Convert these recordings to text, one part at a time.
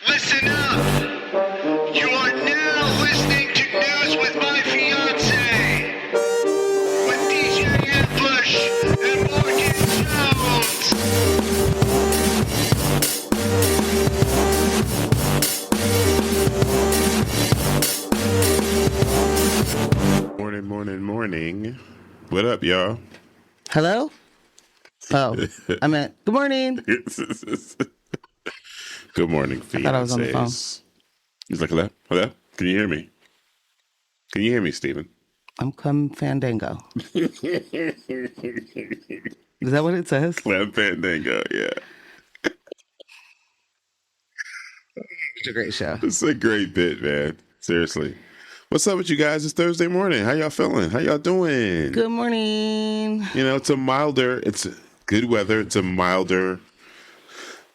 Listen up! You are now listening to News with My Fiancé with DJ Ambush and Morgan Jones. Morning. What up, y'all? Hello? Oh, I meant good morning. Good morning, Fiancés. I thought I was on the phone. He's like, hello? Can you hear me? Can you hear me, Steven? I'm Clem Fandango. Is that what it says? Clem Fandango, yeah. It's a great show. It's a great bit, man. Seriously. What's up with you guys? It's Thursday morning. How y'all feeling? How y'all doing? Good morning. You know, it's good weather. It's a milder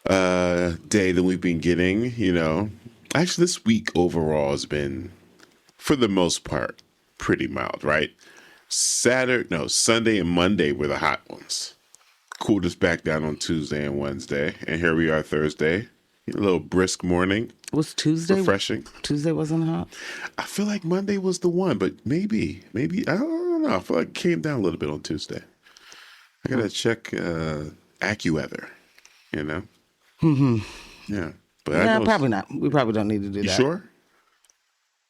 day than we've been getting, you know. Actually, this week overall has been, for the most part, pretty mild, right? Sunday and Monday were the hot ones. Cooled us back down on Tuesday and Wednesday. And here we are Thursday. A little brisk morning. Was Tuesday refreshing? Tuesday wasn't hot? I feel like Monday was the one, but maybe, I don't know. I feel like it came down a little bit on Tuesday. I gotta check AccuWeather, you know? Mm-hmm. Yeah. But yeah, probably not. We probably don't need to do that. You sure?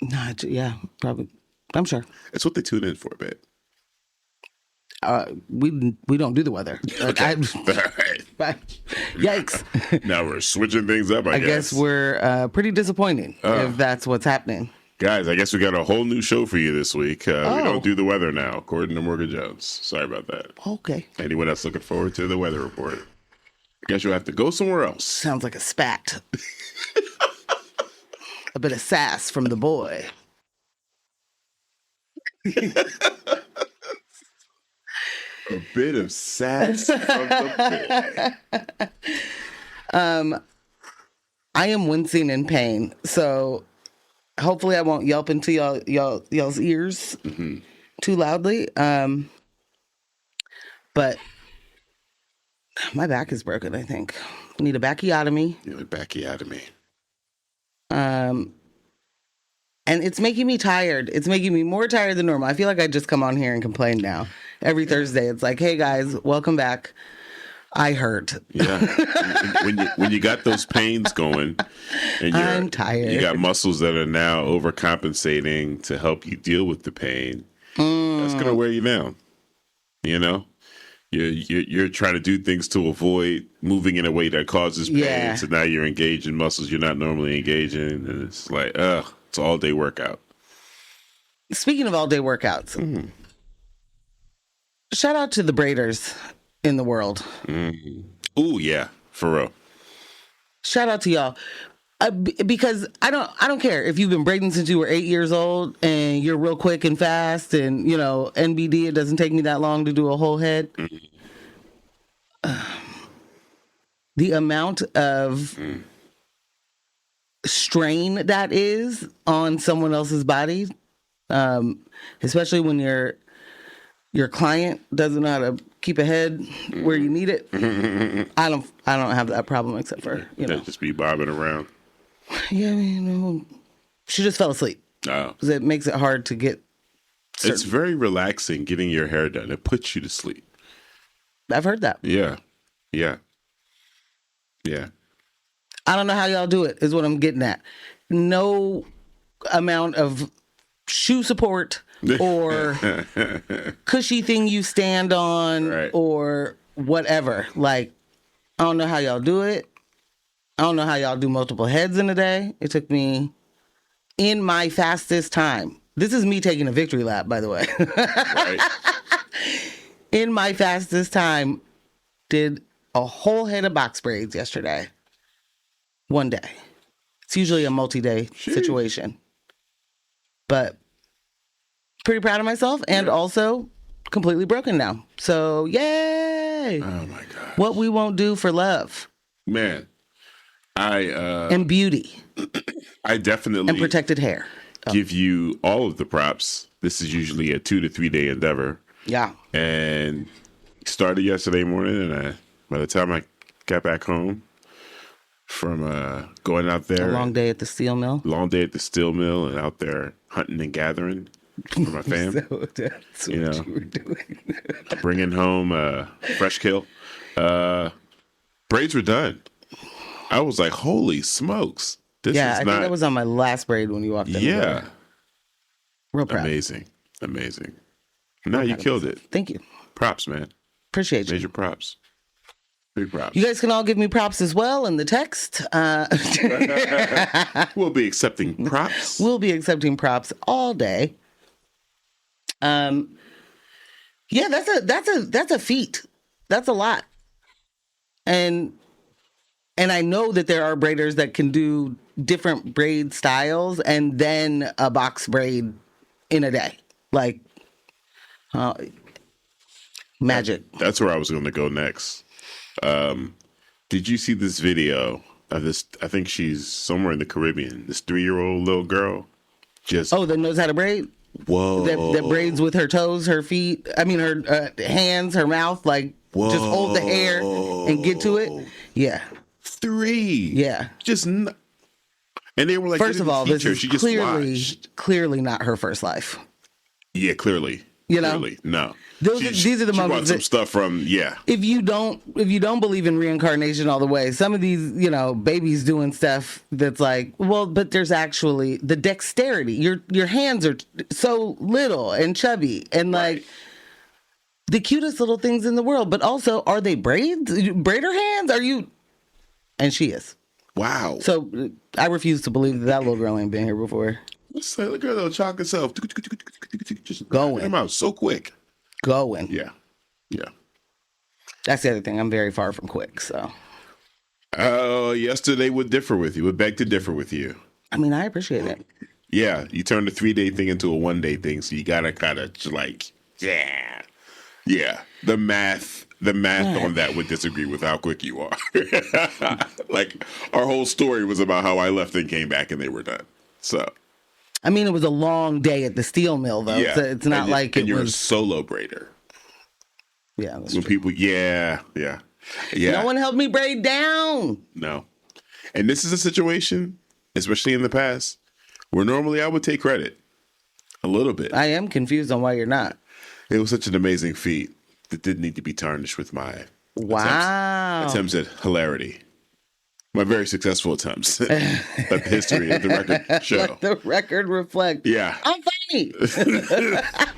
No, yeah, probably. I'm sure. It's what they tune in for, babe. We don't do the weather. Okay. All right. Yikes. Now we're switching things up, I guess. guess we're pretty disappointing if that's what's happening. Guys, I guess we got a whole new show for you this week. We don't do the weather now, according to Morgan Jones. Sorry about that. Okay. Anyone else looking forward to the weather report? I guess you'll have to go somewhere else. Sounds like a spat. A bit of sass from the boy. A bit of sass from the boy. I am wincing in pain, so hopefully I won't yelp into y'all's ears too loudly. But my back is broken, I think. I need a backiotomy. You know, backiotomy. And it's making me tired. It's making me more tired than normal. I feel like I just come on here and complain now. Every Thursday, it's like, hey guys, welcome back. I hurt. Yeah. when you got those pains going, and I'm tired. You got muscles that are now overcompensating to help you deal with the pain. That's gonna wear you down. You know, you're trying to do things to avoid moving in a way that causes pain. Yeah. So now you're engaged in muscles you're not normally engaged in, and it's like, it's an all day workout. Speaking of all day workouts, shout out to the braiders in the world. Ooh, yeah, for real. Shout out to y'all. Because I don't care if you've been braiding since you were 8 years old and you're real quick and fast and, you know, NBD, it doesn't take me that long to do a whole head. The amount of strain that is on someone else's body, especially when your client doesn't know how to keep a head where you need it. I don't have that problem except for, you know. Just be bobbing around. Yeah, I mean, she just fell asleep. Oh. 'Cause it makes it hard to get certain. It's very relaxing getting your hair done. It puts you to sleep. I've heard that. Yeah. I don't know how y'all do it, is what I'm getting at. No amount of shoe support or cushy thing you stand on, right, or whatever. Like, I don't know how y'all do it. I don't know how y'all do multiple heads in a day. It took me, in my fastest time. This is me taking a victory lap, by the way. Right. In my fastest time, did a whole head of box braids yesterday. One day. It's usually a multi-day situation. But pretty proud of myself, and also completely broken now. So, yay! Oh my gosh. What we won't do for love. Man. And beauty. I definitely and protected hair. Give you all of the props. This is usually a 2 to 3 day endeavor. Yeah. And started yesterday morning, and by the time I got back home, from going out there. A long day at the steel mill. Long day at the steel mill and out there hunting and gathering for my fam. So that's what You know. you were doing. Bringing home fresh kill. Braids were done. I was like, holy smokes. This Yeah, is I not... think that was on my last braid when you walked in. the Yeah. door. Real proud. Amazing. No, you killed it. Thank you. Props, man. Appreciate you. Major props. Big props. You guys can all give me props as well in the text. We'll be accepting props. We'll be accepting props all day. Yeah, that's a feat. That's a lot. And I know that there are braiders that can do different braid styles and then a box braid in a day. Like magic. That's where I was going to go next. Did you see this video of this? I think she's somewhere in the Caribbean. This 3-year-old little girl. Just That knows how to braid? whoa. That braids with her toes, her feet, her hands, her mouth, like just hold the hair and get to it. Yeah. 3. Yeah. And they were like, First of all, this is she just watched. clearly not her first life. Yeah, clearly. You know? Clearly. No. These are the she moments brought some that- stuff from, yeah. If you don't believe in reincarnation all the way, some of these, babies doing stuff that's like, well, but there's actually the dexterity. Your hands are so little and chubby and like the cutest little things in the world. But also, are they braids? Braider hands? Are you? And she is. Wow. So I refuse to believe that little girl ain't been here before. Look at her little chalk herself. Just Going. Him out so quick. Going. Yeah. Yeah. That's the other thing. I'm very far from quick, so. Yesterday would differ with you. Would beg to differ with you. I mean, I appreciate it. Yeah. You turned a 3-day thing into a 1-day thing. So you got to kind of like, yeah. Yeah. The math on that would disagree with how quick you are. Like our whole story was about how I left and came back and they were done. So. I mean, it was a long day at the steel mill, though. Yeah. So it's not like and it you're was. a solo braider. Yeah, that's When true. people, yeah. No one helped me braid down. No. And this is a situation, especially in the past, where normally I would take credit a little bit. I am confused on why you're not. It was such an amazing feat that didn't need to be tarnished with my Wow. attempts at hilarity. My very successful attempts at the history of the record show. Let the record reflect. Yeah. I'm funny.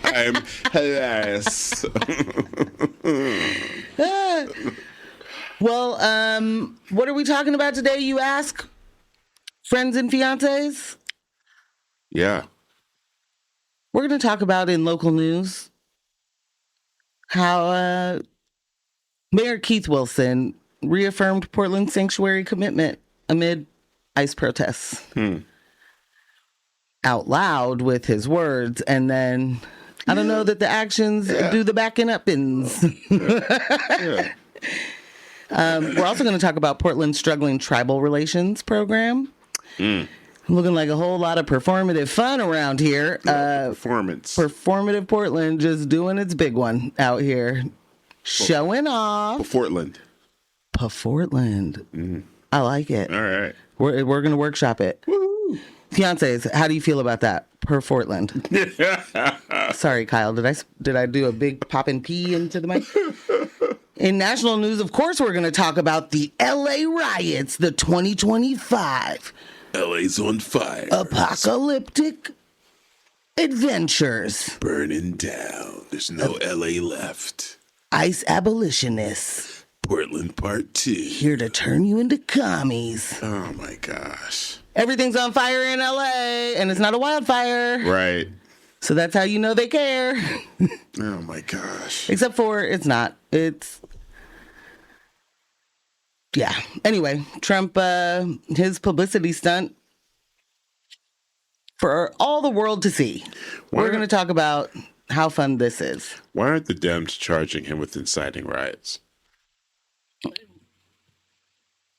I am hilarious. Well, what are we talking about today, you ask? Friends and fiancés? Yeah. We're going to talk about in local news how Mayor Keith Wilson reaffirmed Portland's sanctuary commitment amid ICE protests. Out loud with his words, and then I don't know that the actions do the backing up-ins. Yeah. We're also going to talk about Portland's struggling tribal relations program. Looking like a whole lot of performative fun around here. Performance. Performative Portland just doing its big one out here. Showing off. Portland. Portland. I like it. All right. We're going to workshop it. Woo. Fiancés, how do you feel about that? Per Portland. Sorry, Kyle. Did I do a big poppin' pee into the mic? In national news, of course, we're going to talk about the LA riots, the 2025 LA's on fire. apocalyptic adventures. Burning down. There's no LA left. ICE abolitionists Portland Part 2. here to turn you into commies. Oh my gosh. Everything's on fire in LA, and it's not a wildfire. Right. So that's how you know they care. Oh my gosh. Except for it's not. It's. Yeah. Anyway, Trump, his publicity stunt for all the world to see. We're going to talk about how fun this is. Why aren't the Dems charging him with inciting riots?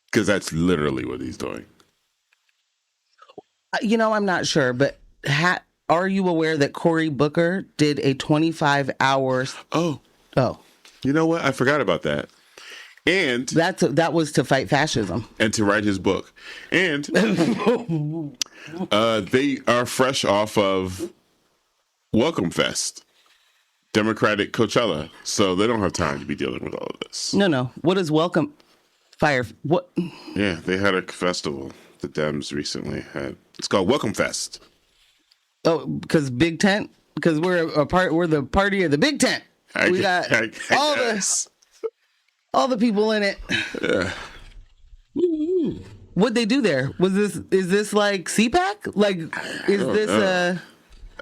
Because that's literally what he's doing. I'm not sure, but are you aware that Cory Booker did a 25 hours? Oh, Oh, you know what? I forgot about that. And that was to fight fascism. And to write his book. And they are fresh off of Welcome Fest, Democratic Coachella. So they don't have time to be dealing with all of this. No. What is Welcome Fire? What? Yeah, they had a festival the Dems recently had. It's called Welcome Fest. Oh, because Big Tent? Because we're the party of the Big Tent. We got all the people in it. Yeah. What'd they do there? Is this like CPAC? Like, is this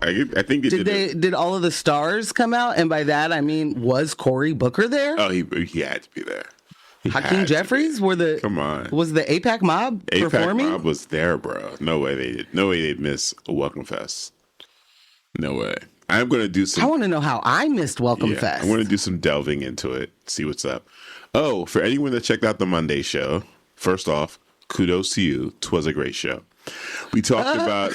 I think did all of the stars come out? And by that I mean, was Cory Booker there? Oh, he had to be there. Hakeem Jeffries Come on. Was the APAC mob performing? APAC mob was there, bro. No way they did. No way they'd miss a Welcome Fest. No way. I'm going to do some. I want to know how I missed Welcome Fest. I want to do some delving into it, see what's up. Oh, for anyone that checked out the Monday show, first off, kudos to you. 'Twas a great show. We talked about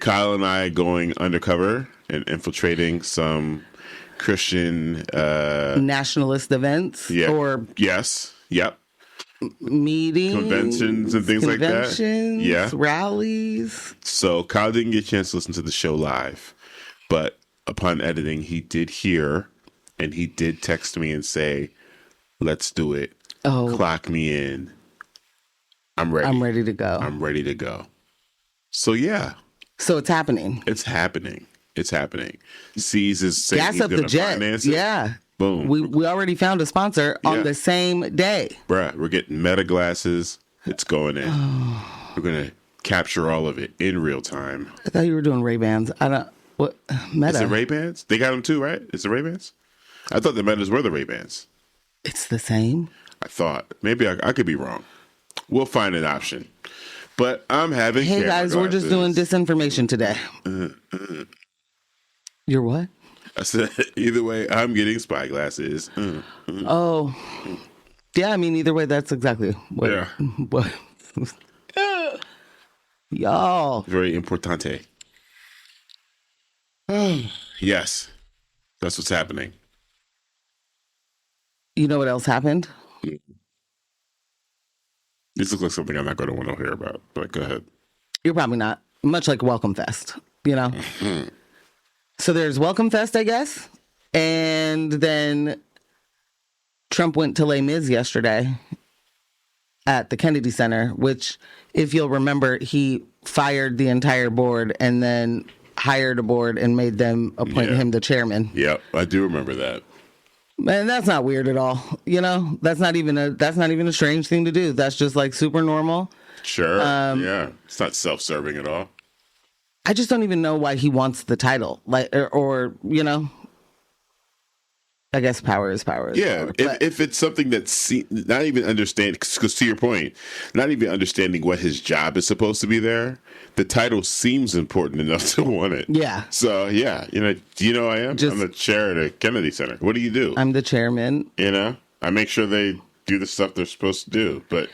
Kyle and I going undercover and infiltrating some Christian nationalist events or yep, meetings, conventions and things like that. Yeah, rallies. So Kyle didn't get a chance to listen to the show live, but upon editing, he did hear and he did text me and say, "Let's do it. Oh, clock me in. I'm ready. I'm ready to go. I'm ready to go." So yeah. So it's happening. It's happening. C's is saying gas he's up the jet. Finance it. Yeah. Boom. We already found a sponsor on the same day. Bruh, we're getting Meta glasses. It's going in. We're gonna capture all of it in real time. I thought you were doing Ray-Bans. What Meta? Is it Ray-Bans? They got them too, right? Is it Ray-Bans? I thought the Metas were the Ray-Bans. It's the same. I thought. Maybe I could be wrong. We'll find an option. But I'm having. Hey guys, we're just doing disinformation today. You're what? I said either way, I'm getting spy glasses. Oh, yeah. I mean, either way, that's exactly what. Yeah. What? Y'all. Very importante. Yes, that's what's happening. You know what else happened? This looks like something I'm not going to want to hear about, but go ahead. You're probably not. Much like Welcome Fest, you know? So there's Welcome Fest, I guess. And then Trump went to Les Miz yesterday at the Kennedy Center, which, if you'll remember, he fired the entire board and then hired a board and made them appoint him the chairman. Yep, I do remember that. And that's not weird at all. You know, that's not even a strange thing to do. That's just like super normal. Sure. Yeah. It's not self-serving at all. I just don't even know why he wants the title. Like, or you know, I guess power is power. Yeah. If it's something that's not even understanding, because to your point, not even understanding what his job is supposed to be there, the title seems important enough to want it. Yeah. So, yeah. You know, do you know who I am? I'm the chair at the Kennedy Center. What do you do? I'm the chairman. You know, I make sure they do the stuff they're supposed to do, but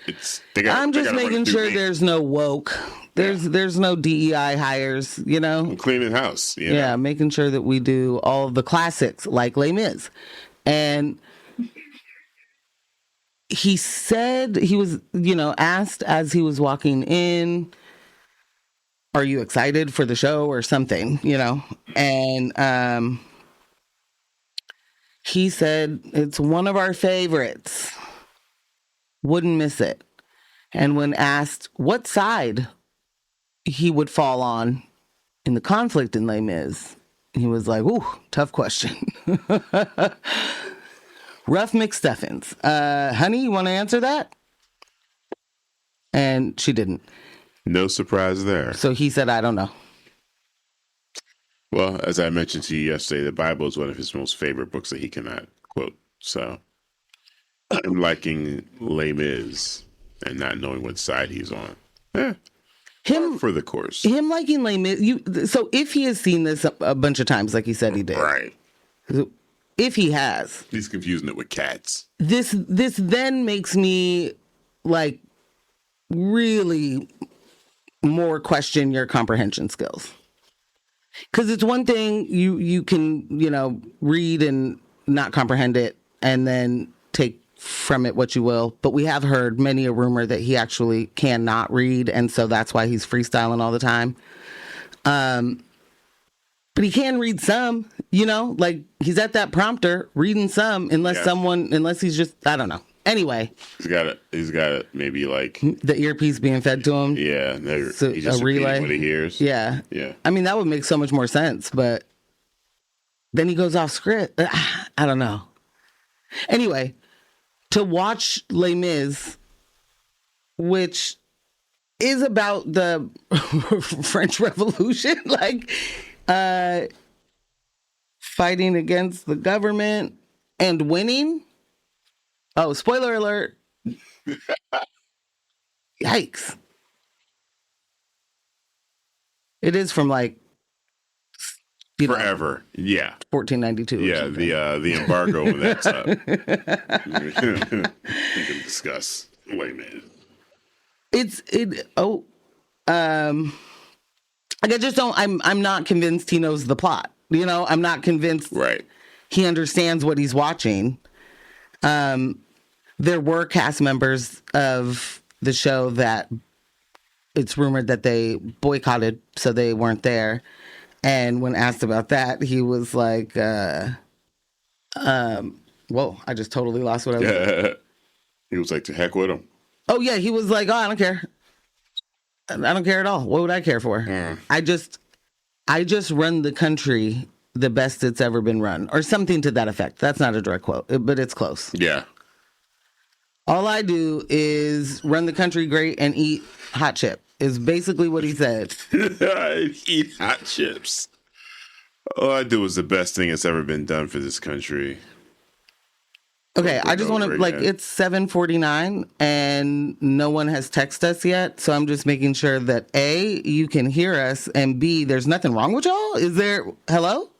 I'm just making sure there's no woke. There's no DEI hires, you know. I'm cleaning house. You know? Yeah, making sure that we do all of the classics like Les Miz. And he said, he was, you know, asked as he was walking in, are you excited for the show or something, you know? And he said, it's one of our favorites. Wouldn't miss it. And when asked what side he would fall on in the conflict in Les Miz, he was like, ooh, tough question. Rough McStuffins. Honey, you want to answer that? And she didn't. No surprise there. So he said, I don't know. Well, as I mentioned to you yesterday, the Bible is one of his most favorite books that he cannot quote. So I'm liking Les Miz and not knowing what side he's on. Him for the course. Him liking Les Miz. So if he has seen this a bunch of times, like he said he did, right? If he has, he's confusing it with cats. This then makes me like really more question your comprehension skills. Because it's one thing you can, you know, read and not comprehend it, and then take from it what you will. But we have heard many a rumor that he actually cannot read, and so that's why he's freestyling all the time. But he can read some, like he's at that prompter reading some, unless he's just, I don't know. Anyway, he's got it. Maybe like the earpiece being fed to him. Yeah, so he's just a relay. what he hears. Yeah. I mean, that would make so much more sense, but then he goes off script. I don't know. Anyway, to watch Les Miz, which is about the French Revolution, like fighting against the government and winning. Oh, spoiler alert. Yikes. It is from like forever. Yeah. 1492. Yeah, the embargo when that's up. We can discuss. Wait a minute. Like I just don't I'm not convinced he knows the plot. I'm not convinced he understands what he's watching. There were cast members of the show that it's rumored that they boycotted, so they weren't there. And when asked about that, he was like, whoa, I just totally lost what I was saying. He was like, to heck with him. Oh, yeah, he was like, oh, I don't care. I don't care at all. What would I care for? I just run the country the best it's ever been run, or something to that effect. That's not a direct quote, but it's close. Yeah. All I do is run the country great and eat hot chip, is basically what he said. Eat hot chips. All I do is the best thing that's ever been done for this country. Okay, I just want to, it's 7:49 and no one has texted us yet. So I'm just making sure that A, you can hear us, and B, there's nothing wrong with y'all. Is there, hello?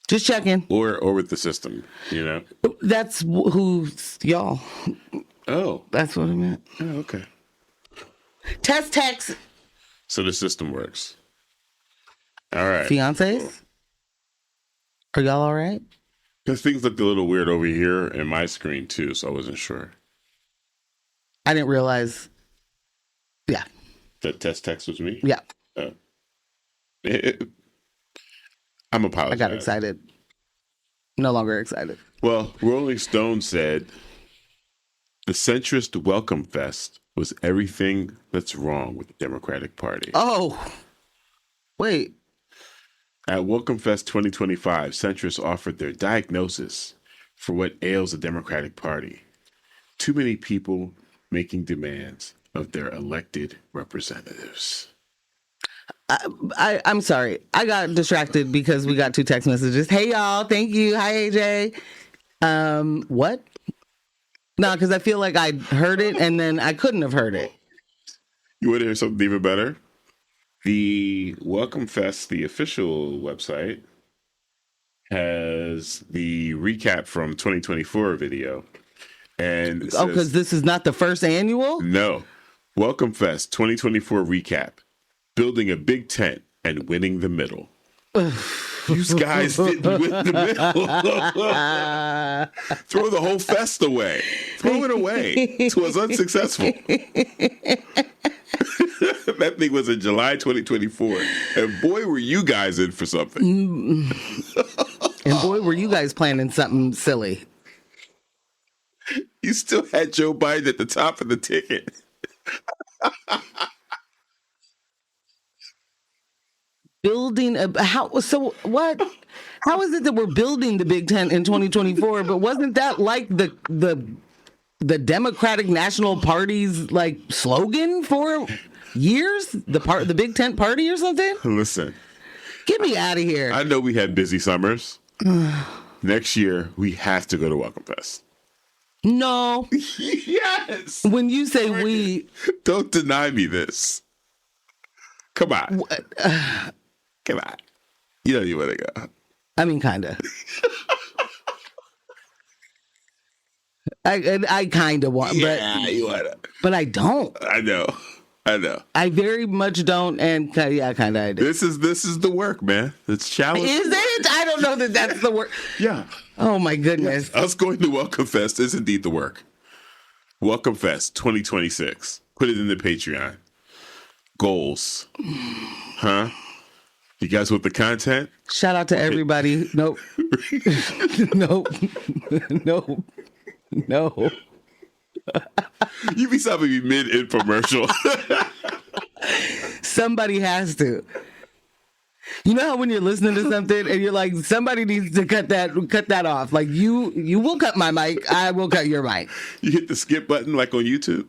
Just checking. Or with the system, That's who's y'all. Oh. That's what I meant. Oh, okay. Test text. So the system works. All right. Fiancés? Are y'all all right? Because things looked a little weird over here in my screen, too, so I wasn't sure. I didn't realize. Yeah. That test text was me? Yeah. I'm apologizing. I got excited. No longer excited. Well, Rolling Stone said, the centrist Welcome Fest was everything that's wrong with the Democratic Party. Oh, wait. At Welcome Fest 2025, centrists offered their diagnosis for what ails the Democratic Party. Too many people making demands of their elected representatives. I'm sorry. I got distracted because we got 2 text messages. Hey, y'all. Thank you. Hi, AJ. What? No, because I feel like I heard it and then I couldn't have heard it. You want to hear something even better? The Welcome Fest, the official website, has the recap from 2024 video. And because this is not the first annual? No. Welcome Fest 2024 recap. Building a big tent and winning the middle. You guys didn't win the middle. Throw the whole fest away. Throw it away. It was unsuccessful. That thing was in July 2024. And boy, were you guys in for something. And boy, were you guys planning something silly. You still had Joe Biden at the top of the ticket. Building how is it that we're building the big tent in 2024? But wasn't that like the Democratic National Party's like slogan for years? The Big Tent Party or something? Listen, get me out of here. I know we had busy summers. Next year we have to go to Welcome Fest. No. Yes. When you say we, don't deny me this. Come on. Come on. You know you want to go. I mean, kind of. I kind of want, yeah, you want to. But I don't. I know. I know. I very much don't, and yeah, kind of I do. This is the work, man. It's challenge. Is it? I don't know that that's the work. Yeah. Oh my goodness. Us going to Welcome Fest is indeed the work. Welcome Fest 2026. Put it in the Patreon. Goals. Huh? You guys want the content? Shout out to everybody. Nope. Nope. Nope. No. You be stopping me mid-infomercial. Somebody has to. You know how when you're listening to something and you're like, somebody needs to cut that off. Like you will cut my mic. I will cut your mic. You hit the skip button like on YouTube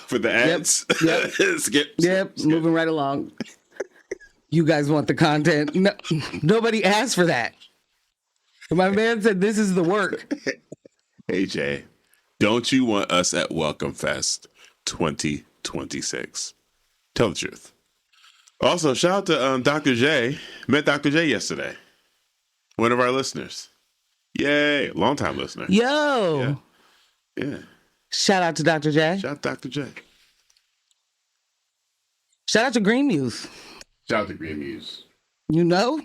for the ads. Yep. skip. Moving right along. You guys want the content. No, nobody asked for that. My man said this is the work. Hey, Jay. Don't you want us at Welcome Fest 2026? Tell the truth. Also, shout out to Dr. J. Met Dr. J yesterday. One of our listeners. Yay. Long-time listener. Yo. Yeah. Shout out to Dr. J. Shout out to Dr. J. Shout out to Green Muse. Shout out to Green Muse. You know?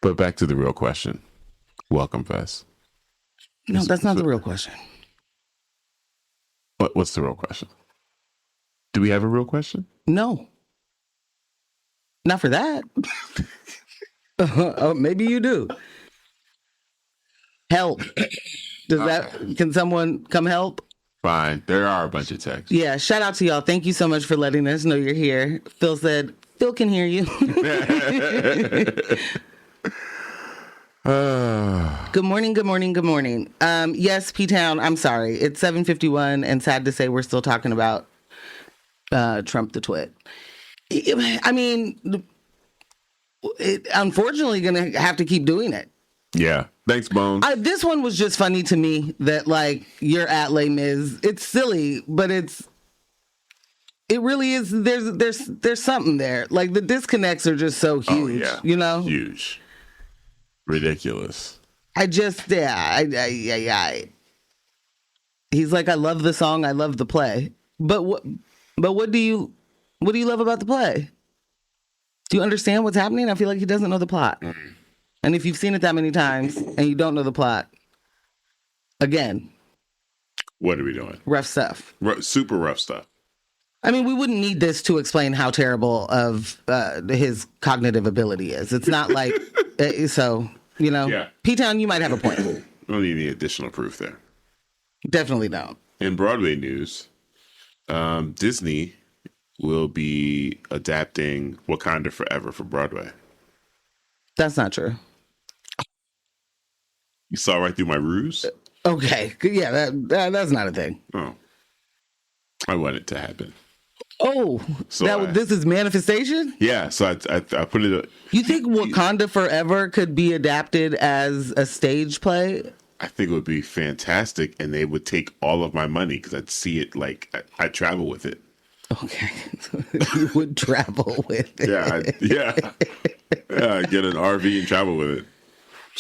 But back to the real question. Welcome Fest. No, that's not the real question. What's the real question? Do we have a real question? No. Not for that. Oh, maybe you do. Help. Can someone come help? Fine. There are a bunch of texts. Yeah, shout out to y'all. Thank you so much for letting us know you're here. Phil said, Phil can hear you. Good morning, good morning, good morning. Yes, P-Town, I'm sorry. It's 7:51 and sad to say we're still talking about Trump the twit. I mean, unfortunately going to have to keep doing it. Yeah. Thanks, Bones. This one was just funny to me that, like, you're at Les Miz. It's silly, but it really is. There's something there. Like, the disconnects are just so huge, you know? Huge. Ridiculous. He's like, I love the song, I love the play. But what do you love about the play? Do you understand what's happening? I feel like he doesn't know the plot. And if you've seen it that many times and you don't know the plot, again, what are we doing? rough stuff. Super rough stuff. I mean, we wouldn't need this to explain how terrible of his cognitive ability is. It's not like, so, you know, Yeah. P-Town, you might have a point. We don't need any additional proof there. Definitely don't. In Broadway news, Disney will be adapting Wakanda Forever for Broadway. That's not true. You saw right through my ruse? Okay. Yeah, that's not a thing. Oh. I want it to happen. Oh, So this is manifestation? Yeah, so I put it... You think Wakanda Forever could be adapted as a stage play? I think it would be fantastic, and they would take all of my money because I'd see it like... I'd travel with it. Okay. You would travel with it. Yeah, I'd get an RV and travel with it.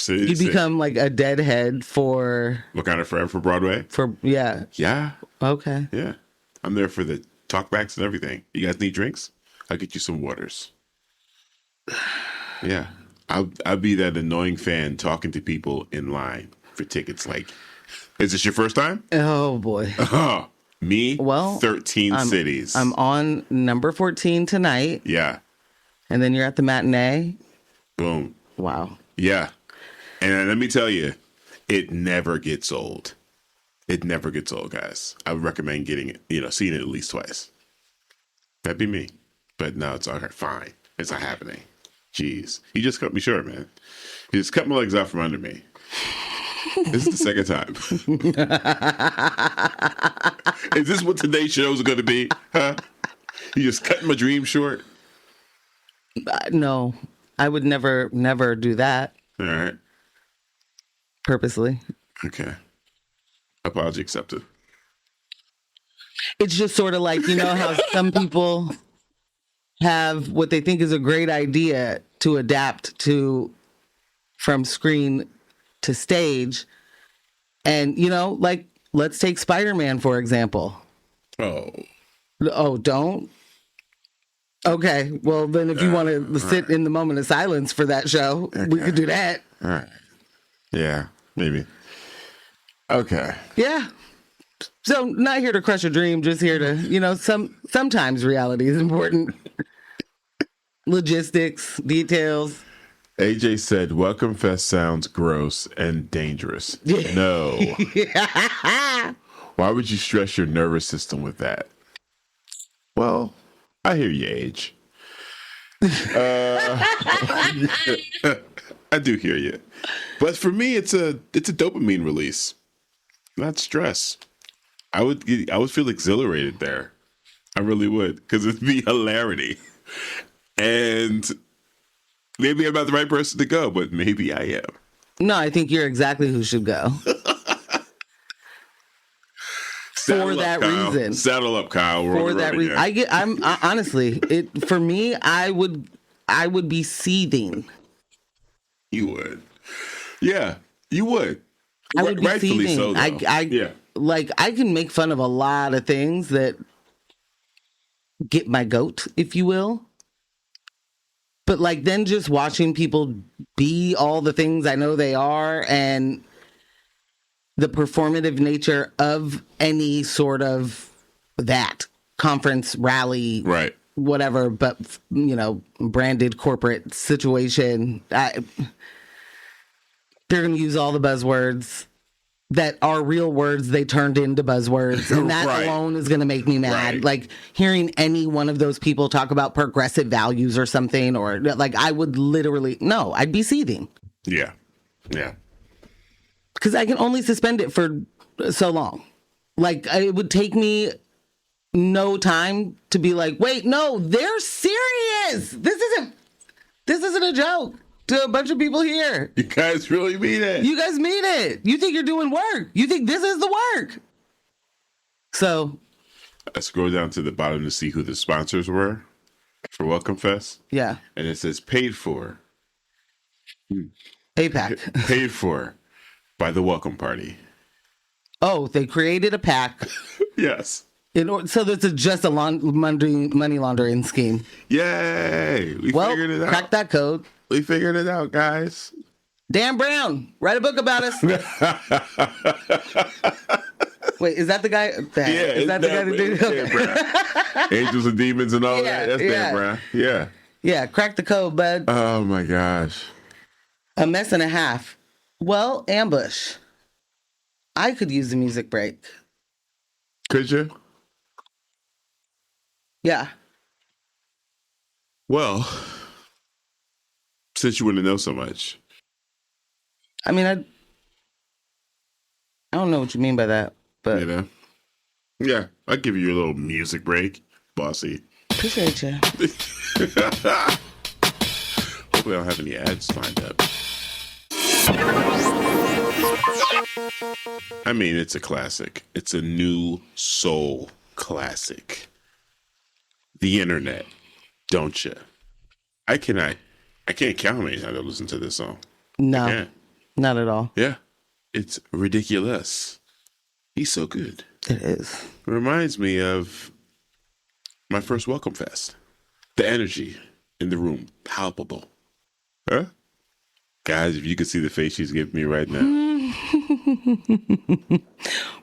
You'd become like a deadhead for... Wakanda Forever for Broadway? Yeah. Yeah. Okay. Yeah. I'm there for the talkbacks and everything. You guys need drinks? I'll get you some waters. Yeah. I'll be that annoying fan talking to people in line for tickets. Like, is this your first time? Oh, boy. Me? Well, 13 cities. I'm on number 14 tonight. Yeah. And then you're at the matinee. Boom. Wow. Yeah. And let me tell you, it never gets old. It never gets old, guys. I would recommend getting it, seeing it at least twice. That'd be me. But no, it's all right. Fine. It's not happening. Jeez. You just cut me short, man. You just cut my legs out from under me. This is the second time. Is this what today's show is going to be? Huh? You just cutting my dream short? No, I would never do that. All right. Purposely. Okay. Apology accepted. It's just sort of like, how some people have what they think is a great idea to adapt to from screen to stage. And, like, let's take Spider-Man, for example. Oh. Oh, don't? Okay. Well, then if you want to sit in the moment of silence for that show, we could do that. All right. Yeah, maybe. Okay. Yeah. So not here to crush a dream, just here to, sometimes reality is important. Logistics, details. AJ said, Welcome Fest sounds gross and dangerous. No. Why would you stress your nervous system with that? Well, I hear you, Age. I do hear you. But for me, it's a dopamine release, not stress. I would feel exhilarated there. I really would, because it'd be hilarity. And maybe I'm not the right person to go, but maybe I am. No, I think you're exactly who should go. For that reason. Saddle up, Kyle. For that reason. Honestly, for me, I would be seething. You would. Yeah, you would. I would be Rightfully seething. so, though. Yeah. Like, I can make fun of a lot of things that get my goat, if you will. But like then just watching people be all the things I know they are and the performative nature of any sort of that conference, rally, Right. whatever, but branded corporate situation. They're going to use all the buzzwords that are real words they turned into buzzwords, and that Right. alone is going to make me mad. Right. Like hearing any one of those people talk about progressive values or something, or like I would literally I'd be seething. Yeah. Because I can only suspend it for so long. Like it would take me no time to be like, wait, no, they're serious. This isn't a joke to a bunch of people here. You guys really mean it. You guys mean it. You think you're doing work. You think this is the work. So I scroll down to the bottom to see who the sponsors were for Welcome Fest. yeah, And it says paid for. APAC. Paid for by the Welcome Party. Oh, they created a pack. Yes. So that's just a money laundering scheme. Yay. We figured it out. Crack that code. We figured it out, guys. Dan Brown, write a book about us. Wait, is that the guy? Is that the guy that did it? Angels and Demons and all that. That's Dan Brown. Yeah. Yeah, crack the code, bud. Oh, my gosh. A mess and a half. Well, Ambush. I could use a music break. Could you? Yeah. Well, since you wouldn't know so much. I mean, I don't know what you mean by that, but Yeah, I'll give you a little music break, bossy. Appreciate you. Hopefully I don't have any ads lined up. I mean, it's a classic. It's a new soul classic. The internet, Dontcha. I can't count how many times I listen to this song. No, not at all. Yeah, it's ridiculous. He's so good. It is. It reminds me of my first Welcome Fest. The energy in the room, palpable. Huh? Guys, if you could see the face she's giving me right now.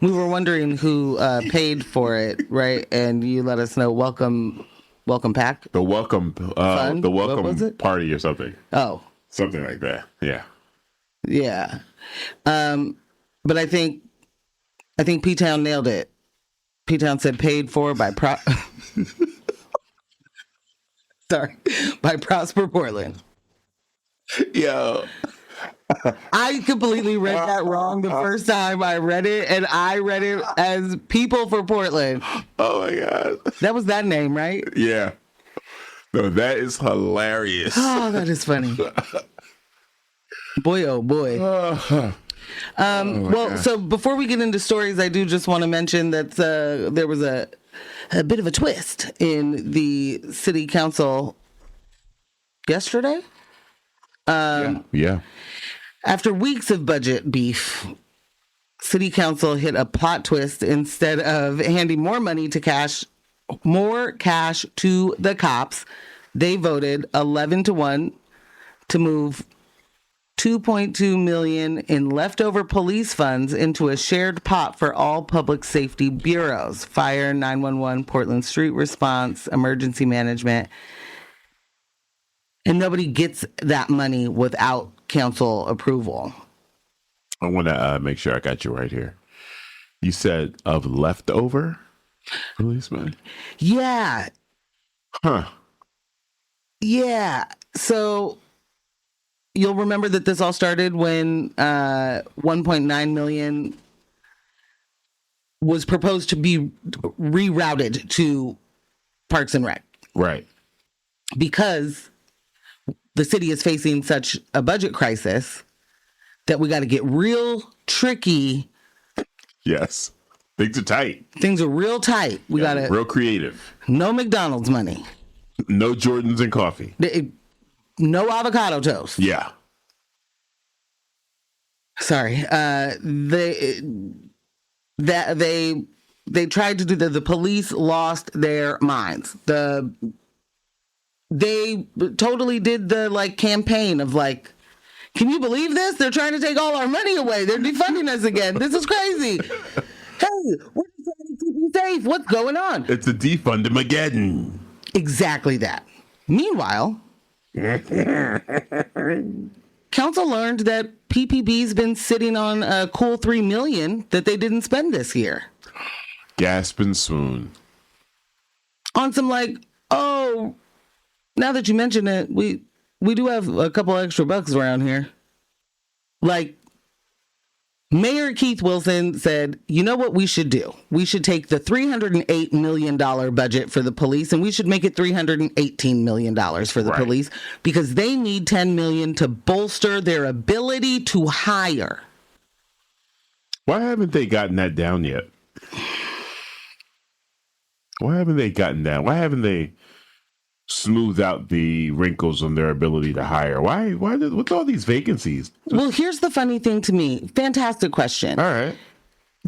We were wondering who paid for it, right? And you let us know. Welcome pack. The welcome, Fund? the What was welcome it? party or something. Oh, Something like that. Yeah. yeah. But I think P-Town nailed it. P-Town said paid for by by Prosper Portland. Yo. I completely read that wrong the first time I read it, and I read it as People for Portland. Oh my God. That was that name, right? Yeah. No, that is hilarious. Oh, that is funny. Boy, oh boy. Well, so before we get into stories, I do just want to mention that there was a bit of a twist in the city council yesterday. Yeah. After weeks of budget beef, city council hit a plot twist. Instead of handing more money to cash more cash to the cops. They voted 11-1 to move $2.2 million in leftover police funds into a shared pot for all public safety bureaus: fire, 911, Portland Street Response, emergency management. And nobody gets that money without council approval. I want to make sure I got you right here. You said of leftover police money? Yeah. Huh. Yeah. So you'll remember that this all started when $1.9 million was proposed to be rerouted to Parks and Rec. Right. Because the city is facing such a budget crisis that we got to get real tricky. Yes. Things are tight. Things are real tight. We got to real creative. no McDonald's money. No Jordans and coffee. No avocado toast. Yeah. Sorry. They tried to do the police lost their minds. They totally did the campaign of can you believe this? They're trying to take all our money away. They're defunding us again. This is crazy. Hey, we're just trying to keep you safe. What's going on? It's a defund-amageddon. Exactly that. Meanwhile, council learned that PPB's been sitting on a cool $3 million that they didn't spend this year. Gasp and swoon. On some oh, now that you mention it, we do have a couple extra bucks around here. Mayor Keith Wilson said, you know what we should do? We should take the $308 million budget for the police and we should make it $318 million for the police because they need $10 million to bolster their ability to hire. Why haven't they gotten that down yet? Why haven't they gotten that? Why haven't they smoothed out the wrinkles on their ability to hire? Why what's all these vacancies? Well, here's the funny thing to me. Fantastic question. All right.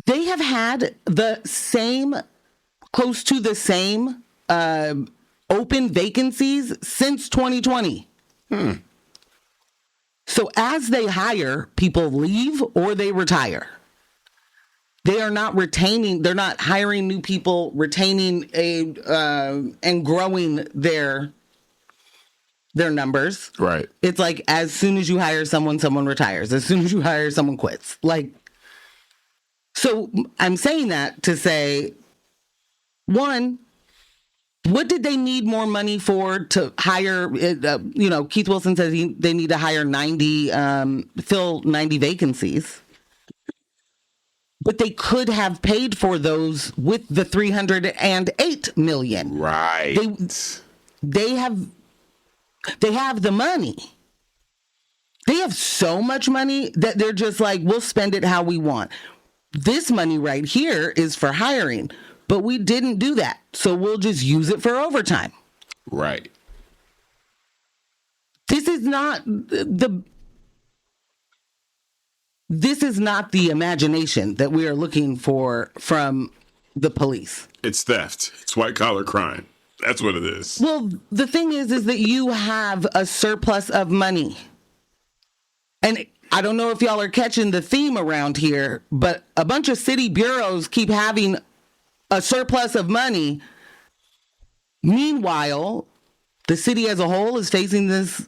They have had close to the same open vacancies since 2020. So as they hire, people leave or they retire. They are not retaining, they're not hiring new people, retaining and growing their numbers. Right. It's as soon as you hire someone retires. As soon as you hire someone quits. So I'm saying that to say, one, what did they need more money for to hire? Keith Wilson says they need to hire fill 90 vacancies. But they could have paid for those with the $308 million. Right. They have the money. They have so much money that they're just we'll spend it how we want. This money right here is for hiring, but we didn't do that. So we'll just use it for overtime. Right. This is not the imagination that we are looking for from the police. It's theft. It's white collar crime. That's what it is. Well, the thing is that you have a surplus of money. And I don't know if y'all are catching the theme around here, but a bunch of city bureaus keep having a surplus of money. Meanwhile, the city as a whole is facing this,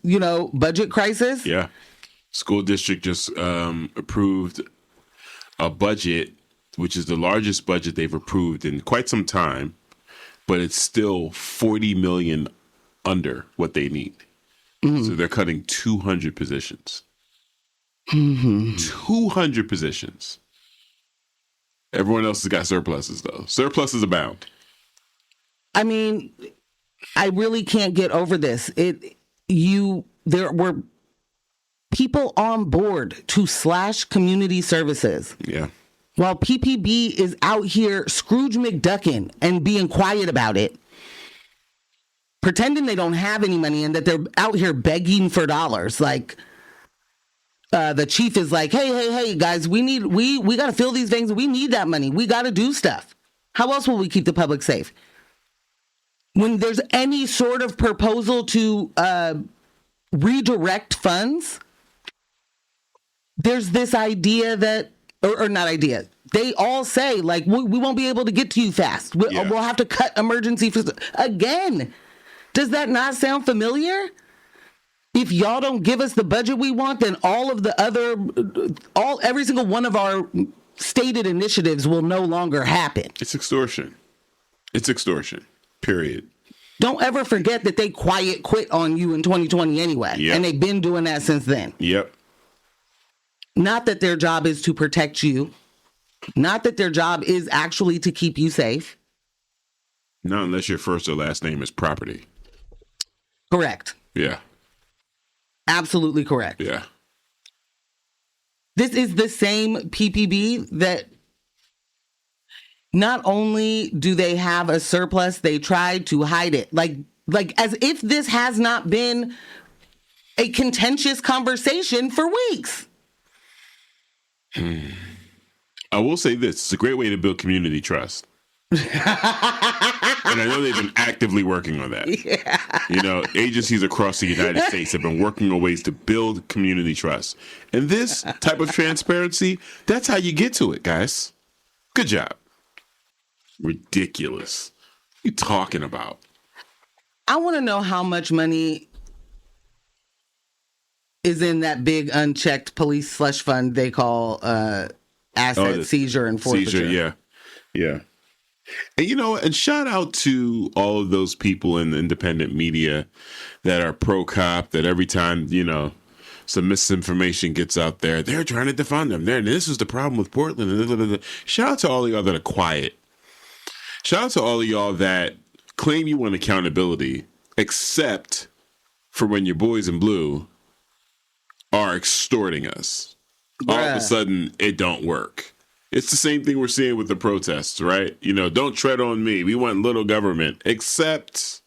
budget crisis. Yeah. School district just approved a budget, which is the largest budget they've approved in quite some time, but it's still $40 million under what they need. So they're cutting 200 positions. 200 positions. Everyone else has got surpluses, though. Surpluses abound. I mean, I really can't get over this. There were people on board to slash community services. Yeah. While PPB is out here Scrooge McDucking and being quiet about it, pretending they don't have any money and that they're out here begging for dollars. The chief is hey, guys, we got to fill these things. We need that money. We got to do stuff. How else will we keep the public safe? when there's any sort of proposal to redirect funds, there's this idea that, or not idea, they all say, like, we won't be able to get to you fast. We'll have to cut emergency. Again, does that not sound familiar? If y'all don't give us the budget we want, then all of the other, every single one of our stated initiatives will no longer happen. It's extortion. It's extortion. Period. Don't ever forget that they quiet quit on you in 2020 anyway. Yep. And they've been doing that since then. Yep. Not that their job is to protect you. Not that their job is actually to keep you safe. Not unless your first or last name is property. Correct. Yeah. Absolutely correct. Yeah. This is the same PPB that not only do they have a surplus, they tried to hide it. Like as if this has not been a contentious conversation for weeks. I will say this. It's a great way to build community trust. And I know they've been actively working on that. Yeah. You know, agencies across the United States have been working on ways to build community trust. And this type of transparency, that's how you get to it, guys. Good job. Ridiculous. What are you talking about? I want to know how much money is in that big unchecked police slush fund they call asset seizure and forfeiture. Seizure, yeah. And, you know, and shout out to all of those people in the independent media that are pro-cop, that every time, you know, some misinformation gets out there, they're trying to defund them. This is the problem with Portland. Shout out to all of y'all that are quiet. Shout out to all of y'all that claim you want accountability, except for when your boys in blue are extorting us. All of a sudden, it don't work. It's the same thing we're seeing with the protests, right? You know, don't tread on me. We want little government, except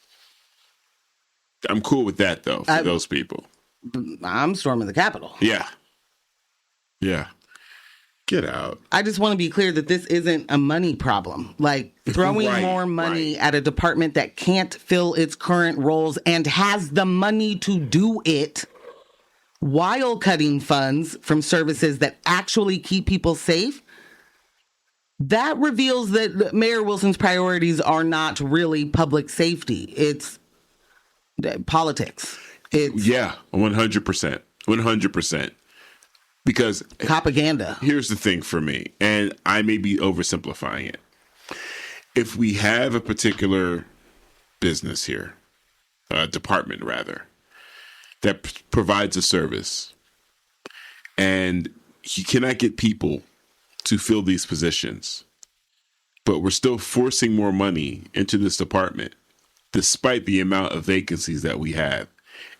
I'm cool with that, though, for those people. I'm storming the Capitol. Yeah. Get out. I just want to be clear that this isn't a money problem. Like throwing more money at a department that can't fill its current roles and has the money to do it while cutting funds from services that actually keep people safe. That reveals that Mayor Wilson's priorities are not really public safety. It's politics. It's 100%. 100%. Because propaganda. Here's the thing for me, and I may be oversimplifying it. If we have a particular business here, a department rather, that provides a service, and you cannot get people to fill these positions, but we're still forcing more money into this department despite the amount of vacancies that we have,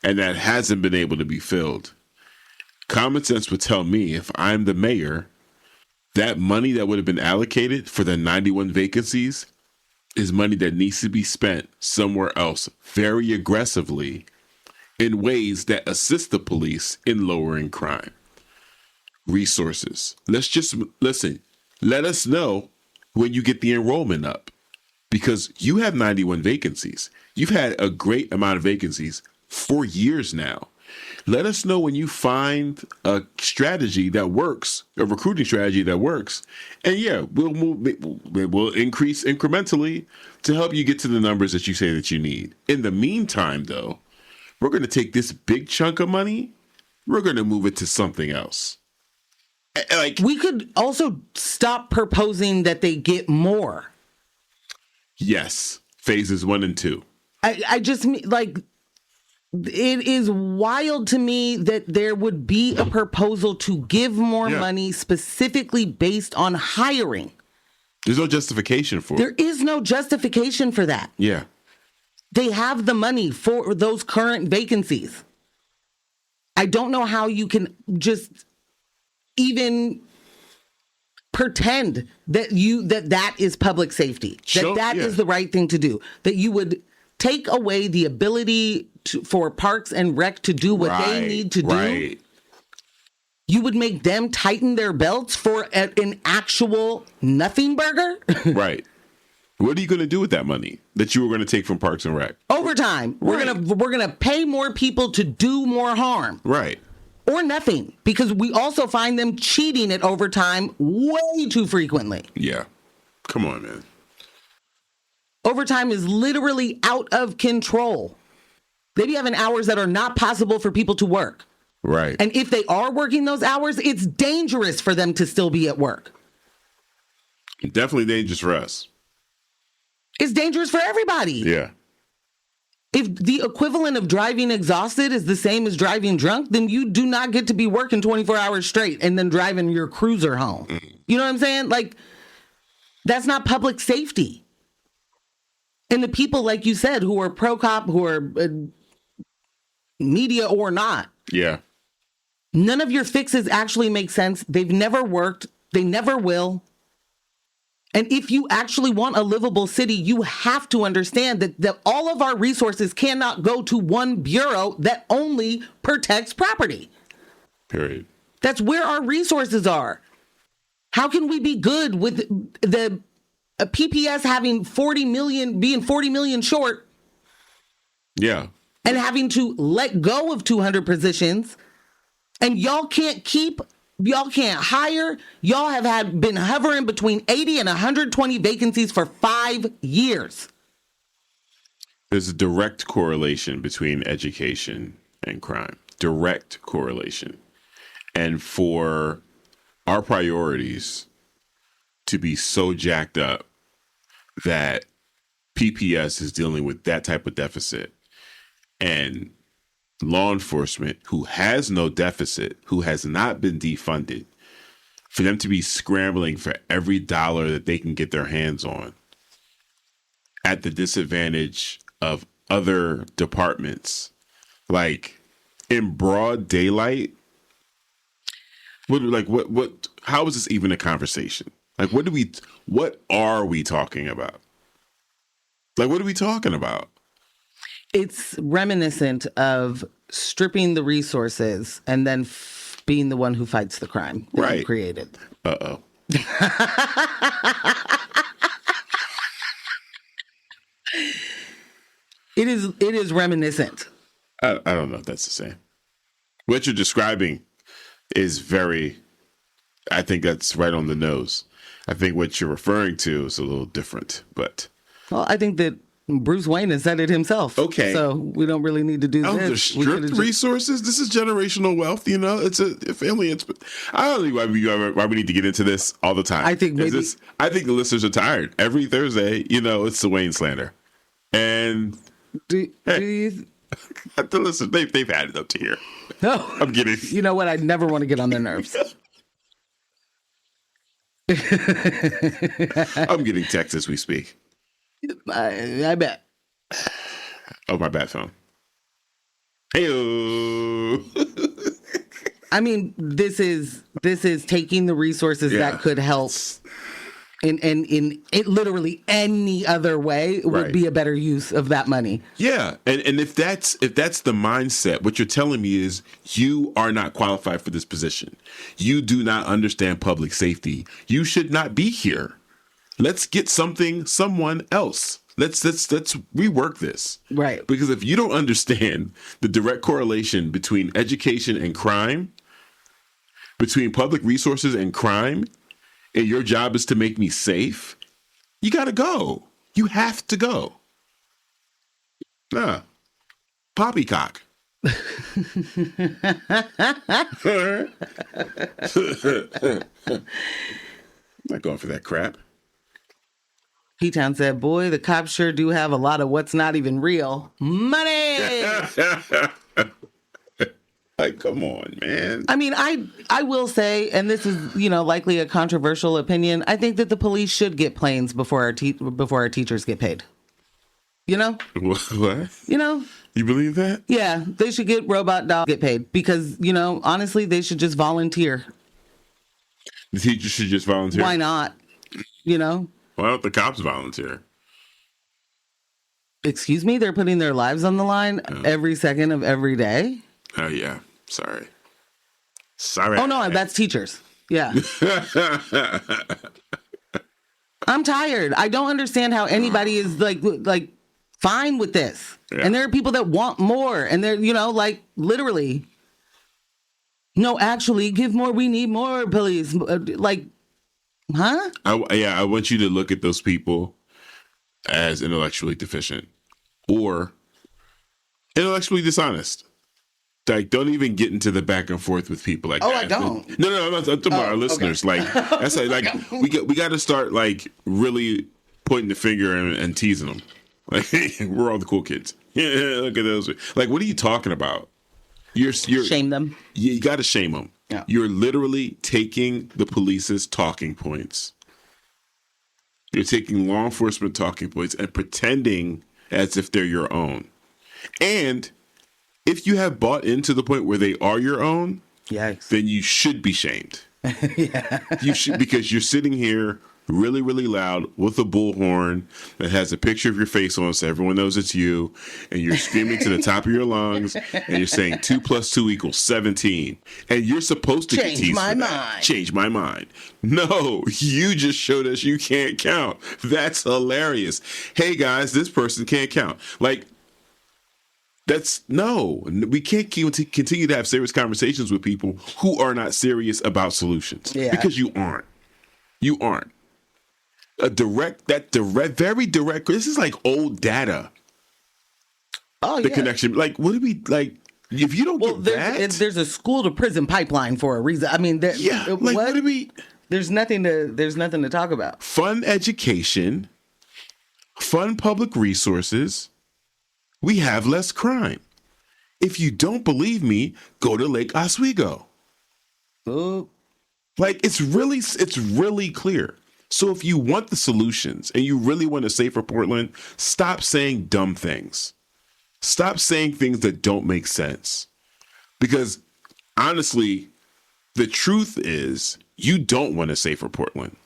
and that hasn't been able to be filled. Common sense would tell me, if I'm the mayor, that money that would have been allocated for the 91 vacancies is money that needs to be spent somewhere else very aggressively in ways that assist the police in lowering crime. Resources. Let's just listen. Let us know when you get the enrollment up, because you have 91 vacancies. You've had a great amount of vacancies for years now. Let us know when you find a strategy that works, a recruiting strategy that works, and we'll increase incrementally to help you get to the numbers that you say that you need. In the meantime, though, we're going to take this big chunk of money, we're going to move it to something else. Like, we could also stop proposing that they get more. Yes. Phases 1 and 2. I just like, it is wild to me that there would be a proposal to give more money specifically based on hiring. There's no justification for it. There is no justification for that. Yeah. They have the money for those current vacancies. I don't know how you can just even pretend that that is public safety, that is the right thing to do, that you would take away the ability for Parks and Rec to do what they need to do. You would make them tighten their belts for an actual nothing burger. Right. What are you going to do with that money that you were going to take from Parks and Rec? Overtime. Right. We're gonna pay more people to do more harm. Right. Or nothing, because we also find them cheating at overtime way too frequently. Yeah. Come on, man. Overtime is literally out of control. They be having hours that are not possible for people to work. Right. And if they are working those hours, it's dangerous for them to still be at work. Definitely dangerous for us. It's dangerous for everybody. Yeah. If the equivalent of driving exhausted is the same as driving drunk, then you do not get to be working 24 hours straight and then driving your cruiser home. You know what I'm saying? Like, that's not public safety. And the people, like you said, who are pro-cop, who are media or not, Yeah. none of your fixes actually make sense. They've never worked. They never will. And if you actually want a livable city, you have to understand that all of our resources cannot go to one bureau that only protects property. Period. That's where our resources are. How can we be good with the PPS having 40 million, being 40 million short? Yeah. And having to let go of 200 positions, and y'all can't hire. Y'all have been hovering between 80 and 120 vacancies for 5 years. There's a direct correlation between education and crime. Direct correlation. And for our priorities to be so jacked up that PPS is dealing with that type of deficit, and law enforcement, who has no deficit, who has not been defunded, for them to be scrambling for every dollar that they can get their hands on at the disadvantage of other departments, like in broad daylight. How is this even a conversation? Like, what are we talking about? Like, what are we talking about? It's reminiscent of stripping the resources and then being the one who fights the crime that you created. Uh-oh. It is reminiscent. I don't know if that's the same. What you're describing is I think that's right on the nose. I think what you're referring to is a little different, but. Well, I think that Bruce Wayne has said it himself. Okay. So we don't really need to do this. There's stripped resources. This is generational wealth, you know? It's a family. I don't know why we need to get into this all the time. I think maybe. I think the listeners are tired. Every Thursday, it's the Wayne slander. And do you... the listeners, they've had it up to here. No. I'm kidding. You know what? I never want to get on their nerves. I'm getting texts as we speak. I bet. Oh, my bad phone. Hey-o. I mean, this is taking the resources that could help in it literally any other way would be a better use of that money. Yeah. And if that's the mindset, what you're telling me is you are not qualified for this position. You do not understand public safety. You should not be here. Let's get someone else. Let's rework this. Right. Because if you don't understand the direct correlation between education and crime, between public resources and crime, and your job is to make me safe, you got to go. You have to go. Nah. Poppycock. I'm not going for that crap. P-Town said, boy, the cops sure do have a lot of what's not even real. Money! Like, come on, man. I mean, I will say, and this is, likely a controversial opinion, I think that the police should get planes before our teachers get paid. You know? What? You believe that? Yeah, they should get robot dogs get paid because, honestly, they should just volunteer. The teachers should just volunteer? Why not? Why don't the cops volunteer? Excuse me? They're putting their lives on the line every second of every day? Oh, yeah. Sorry. Oh, no, that's teachers. Yeah. I'm tired. I don't understand how anybody is like fine with this. Yeah. And there are people that want more, and they're, like literally, no, actually give more. We need more police. Like, huh? I want you to look at those people as intellectually deficient or intellectually dishonest. Like, don't even get into the back and forth with people like that. I don't. No, I'm talking about our listeners. Okay. Like, that's like we got to start like really pointing the finger and teasing them. Like, we're all the cool kids. Yeah, look at those. Like, what are you talking about? You're shame them. You got to shame them. Yeah. You're literally taking the police's talking points. You're taking law enforcement talking points and pretending as if they're your own. And if you have bought into the point where they are your own, yikes, then you should be shamed. Yeah. You should, because you're sitting here really, really loud with a bullhorn that has a picture of your face on so everyone knows it's you, and you're screaming to the top of your lungs, and you're saying 2 + 2 = 17, and you're supposed to get teased for that. Change my mind. No, you just showed us you can't count. That's hilarious. Hey guys, this person can't count. Like, we can't continue to have serious conversations with people who are not serious about solutions. Yeah. Because you aren't. You aren't. Very direct. This is like old data. Oh, the connection. Like, what do we like? If you don't get that, there's a school to prison pipeline for a reason. I mean, what do we? There's nothing to talk about. Fun education, fun public resources. We have less crime. If you don't believe me, go to Lake Oswego. Ooh. Like, it's really clear. So if you want the solutions and you really want a safer Portland, stop saying dumb things. Stop saying things that don't make sense. Because honestly, the truth is you don't want a safer Portland.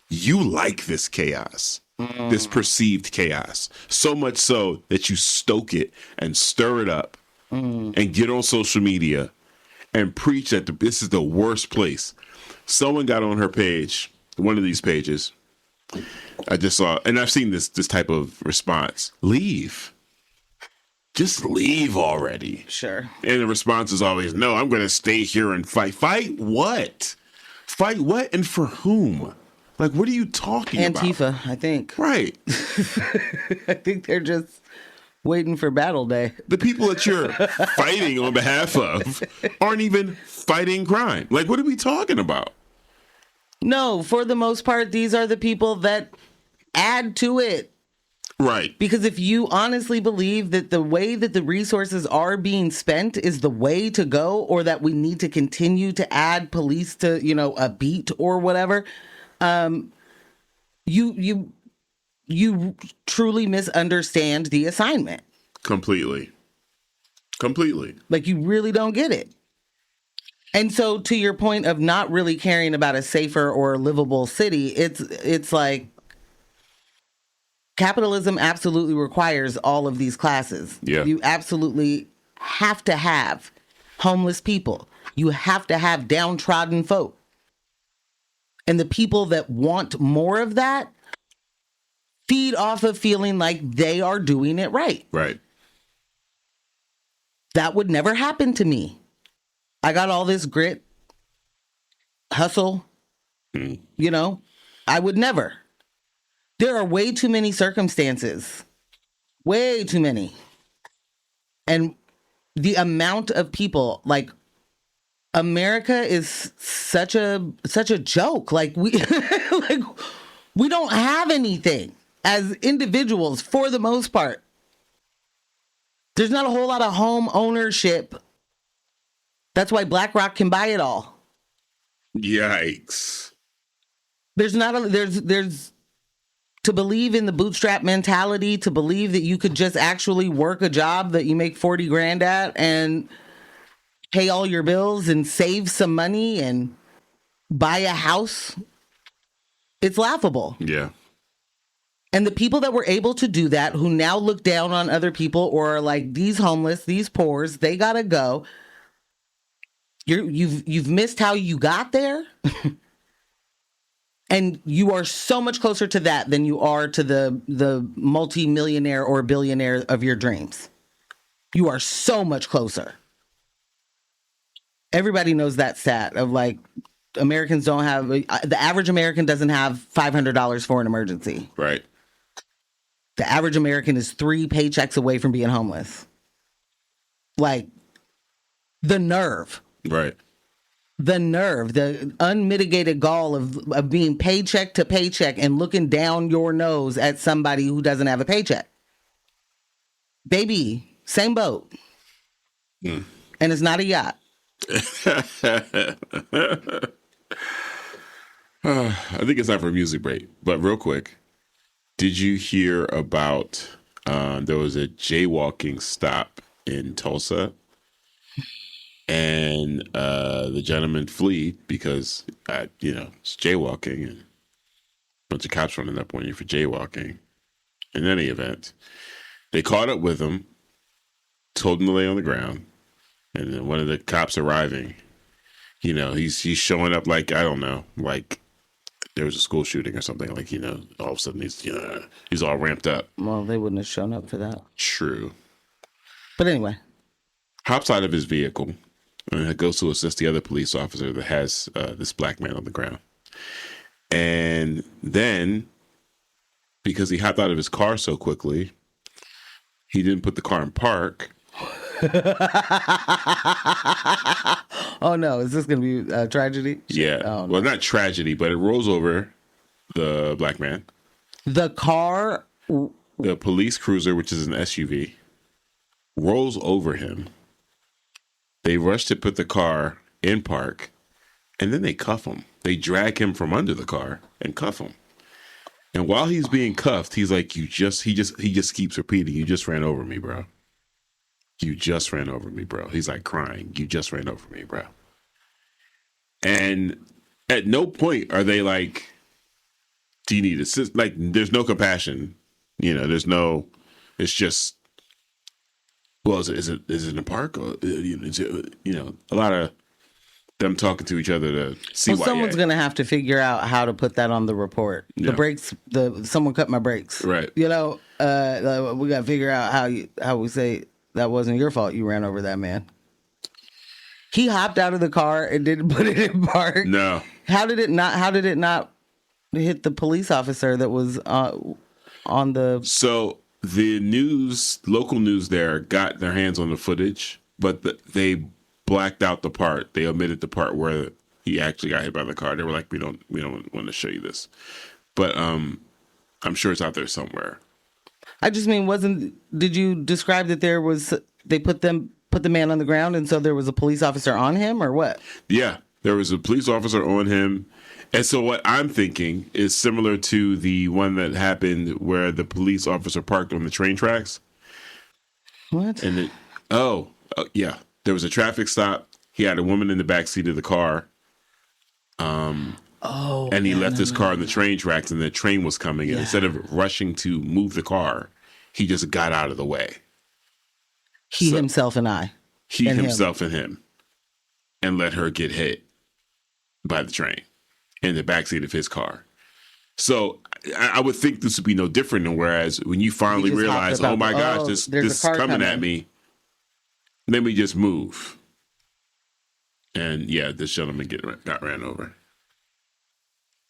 You like this chaos. This perceived chaos, so much so that you stoke it and stir it up and get on social media and preach that this is the worst place. Someone got on her page, one of these pages. I just saw, and I've seen this type of response. Leave. Just leave already. Sure. And the response is always, no, I'm going to stay here and fight. Fight what? Fight what and for whom? Like, what are you talking about? Antifa, I think. Right. I think they're just waiting for battle day. The people that you're fighting on behalf of aren't even fighting crime. Like, what are we talking about? No, for the most part, these are the people that add to it. Right. Because if you honestly believe that the way that the resources are being spent is the way to go, or that we need to continue to add police to, a beat or whatever, you truly misunderstand the assignment. Completely. Like, you really don't get it. And so, to your point of not really caring about a safer or livable city, it's like capitalism absolutely requires all of these classes. Yeah. You absolutely have to have homeless people. You have to have downtrodden folk. And the people that want more of that feed off of feeling like they are doing it right. Right. That would never happen to me. I got all this grit, hustle, I would never. There are way too many circumstances. Way too many. And the amount of people, like, America is such a joke. Like, we don't have anything as individuals for the most part. There's not a whole lot of home ownership. That's why BlackRock can buy it all. Yikes. There's to believe in the bootstrap mentality, to believe that you could just actually work a job that you make 40 grand at and pay all your bills and save some money and buy a house. It's laughable. Yeah. And the people that were able to do that, who now look down on other people or are like, these homeless, these poors, they gotta go. You've missed how you got there. And you are so much closer to that than you are to the multi-millionaire or billionaire of your dreams. You are so much closer. Everybody knows that stat of like, Americans don't have, the average American doesn't have $500 for an emergency. Right. The average American is 3 paychecks away from being homeless. Like, the nerve. Right. The nerve, the unmitigated gall of being paycheck to paycheck and looking down your nose at somebody who doesn't have a paycheck. Baby, same boat. And it's not a yacht. I think it's time for a music break. But real quick, did you hear about there was a jaywalking stop in Tulsa? And the gentleman fled because, it's jaywalking and a bunch of cops running up on you for jaywalking. In any event, they caught up with him, told him to lay on the ground, and then one of the cops arriving, he's showing up like, I don't know, like there was a school shooting or something, like, all of a sudden he's all ramped up. Well, they wouldn't have shown up for that. True. But anyway. Hops out of his vehicle. And goes to assist the other police officer that has this black man on the ground. And then, because he hopped out of his car so quickly, he didn't put the car in park. Oh, no. Is this going to be a tragedy? Yeah. Oh, no. Well, not tragedy, but it rolls over the black man. The car? The police cruiser, which is an SUV, rolls over him. They rush to put the car in park, and then they cuff him. They drag him from under the car and cuff him. And while he's being cuffed, he's like, he just keeps repeating, "You just ran over me, bro. You just ran over me, bro." He's like crying, "You just ran over me, bro." And at no point are they like, "Do you need assist?" Like, there's no compassion. There's no, it's just, well, is it in a park? Or, a lot of them talking to each other to see why. Someone's going to have to figure out how to put that on the report. Yeah. The brakes, someone cut my brakes. Right. We got to figure out how we say that wasn't your fault. You ran over that man. He hopped out of the car and didn't put it in park. No. How did it not hit the police officer that was on the... So the local news there got their hands on the footage, but they blacked out the part. They omitted the part where he actually got hit by the car. They were like, we don't want to show you this. But I'm sure it's out there somewhere. I just mean, did you describe that they put the man on the ground and so there was a police officer on him or what? Yeah, there was a police officer on him. And so what I'm thinking is similar to the one that happened where the police officer parked on the train tracks. What? And yeah, there was a traffic stop. He had a woman in the back seat of the car. And he left his car on the train tracks, and the train was coming. And instead of rushing to move the car, he just got out of the way. Himself and him, and let her get hit by the train in the backseat of his car. So I would think this would be no different than whereas when you finally realize, oh my gosh, this is coming at me, let me just move. And yeah, this gentleman got ran over.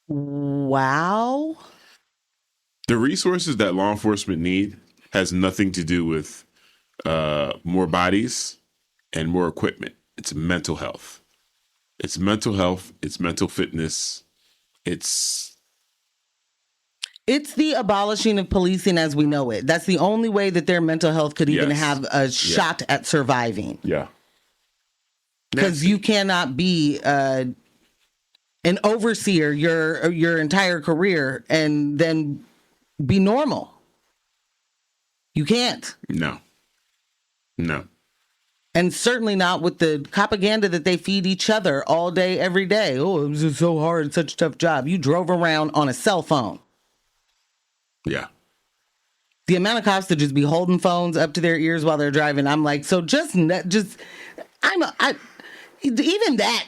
Wow. The resources that law enforcement need has nothing to do with more bodies and more equipment. It's mental health. It's mental health. It's mental fitness. It's the abolishing of policing as we know it. That's the only way that their mental health could even have a shot at surviving. Yeah. Because you cannot be an overseer your entire career and then be normal. You can't. No. And certainly not with the propaganda that they feed each other all day, every day. Oh, it was just so hard. It's such a tough job. You drove around on a cell phone. Yeah. The amount of cops that just be holding phones up to their ears while they're driving. I'm like, so even that,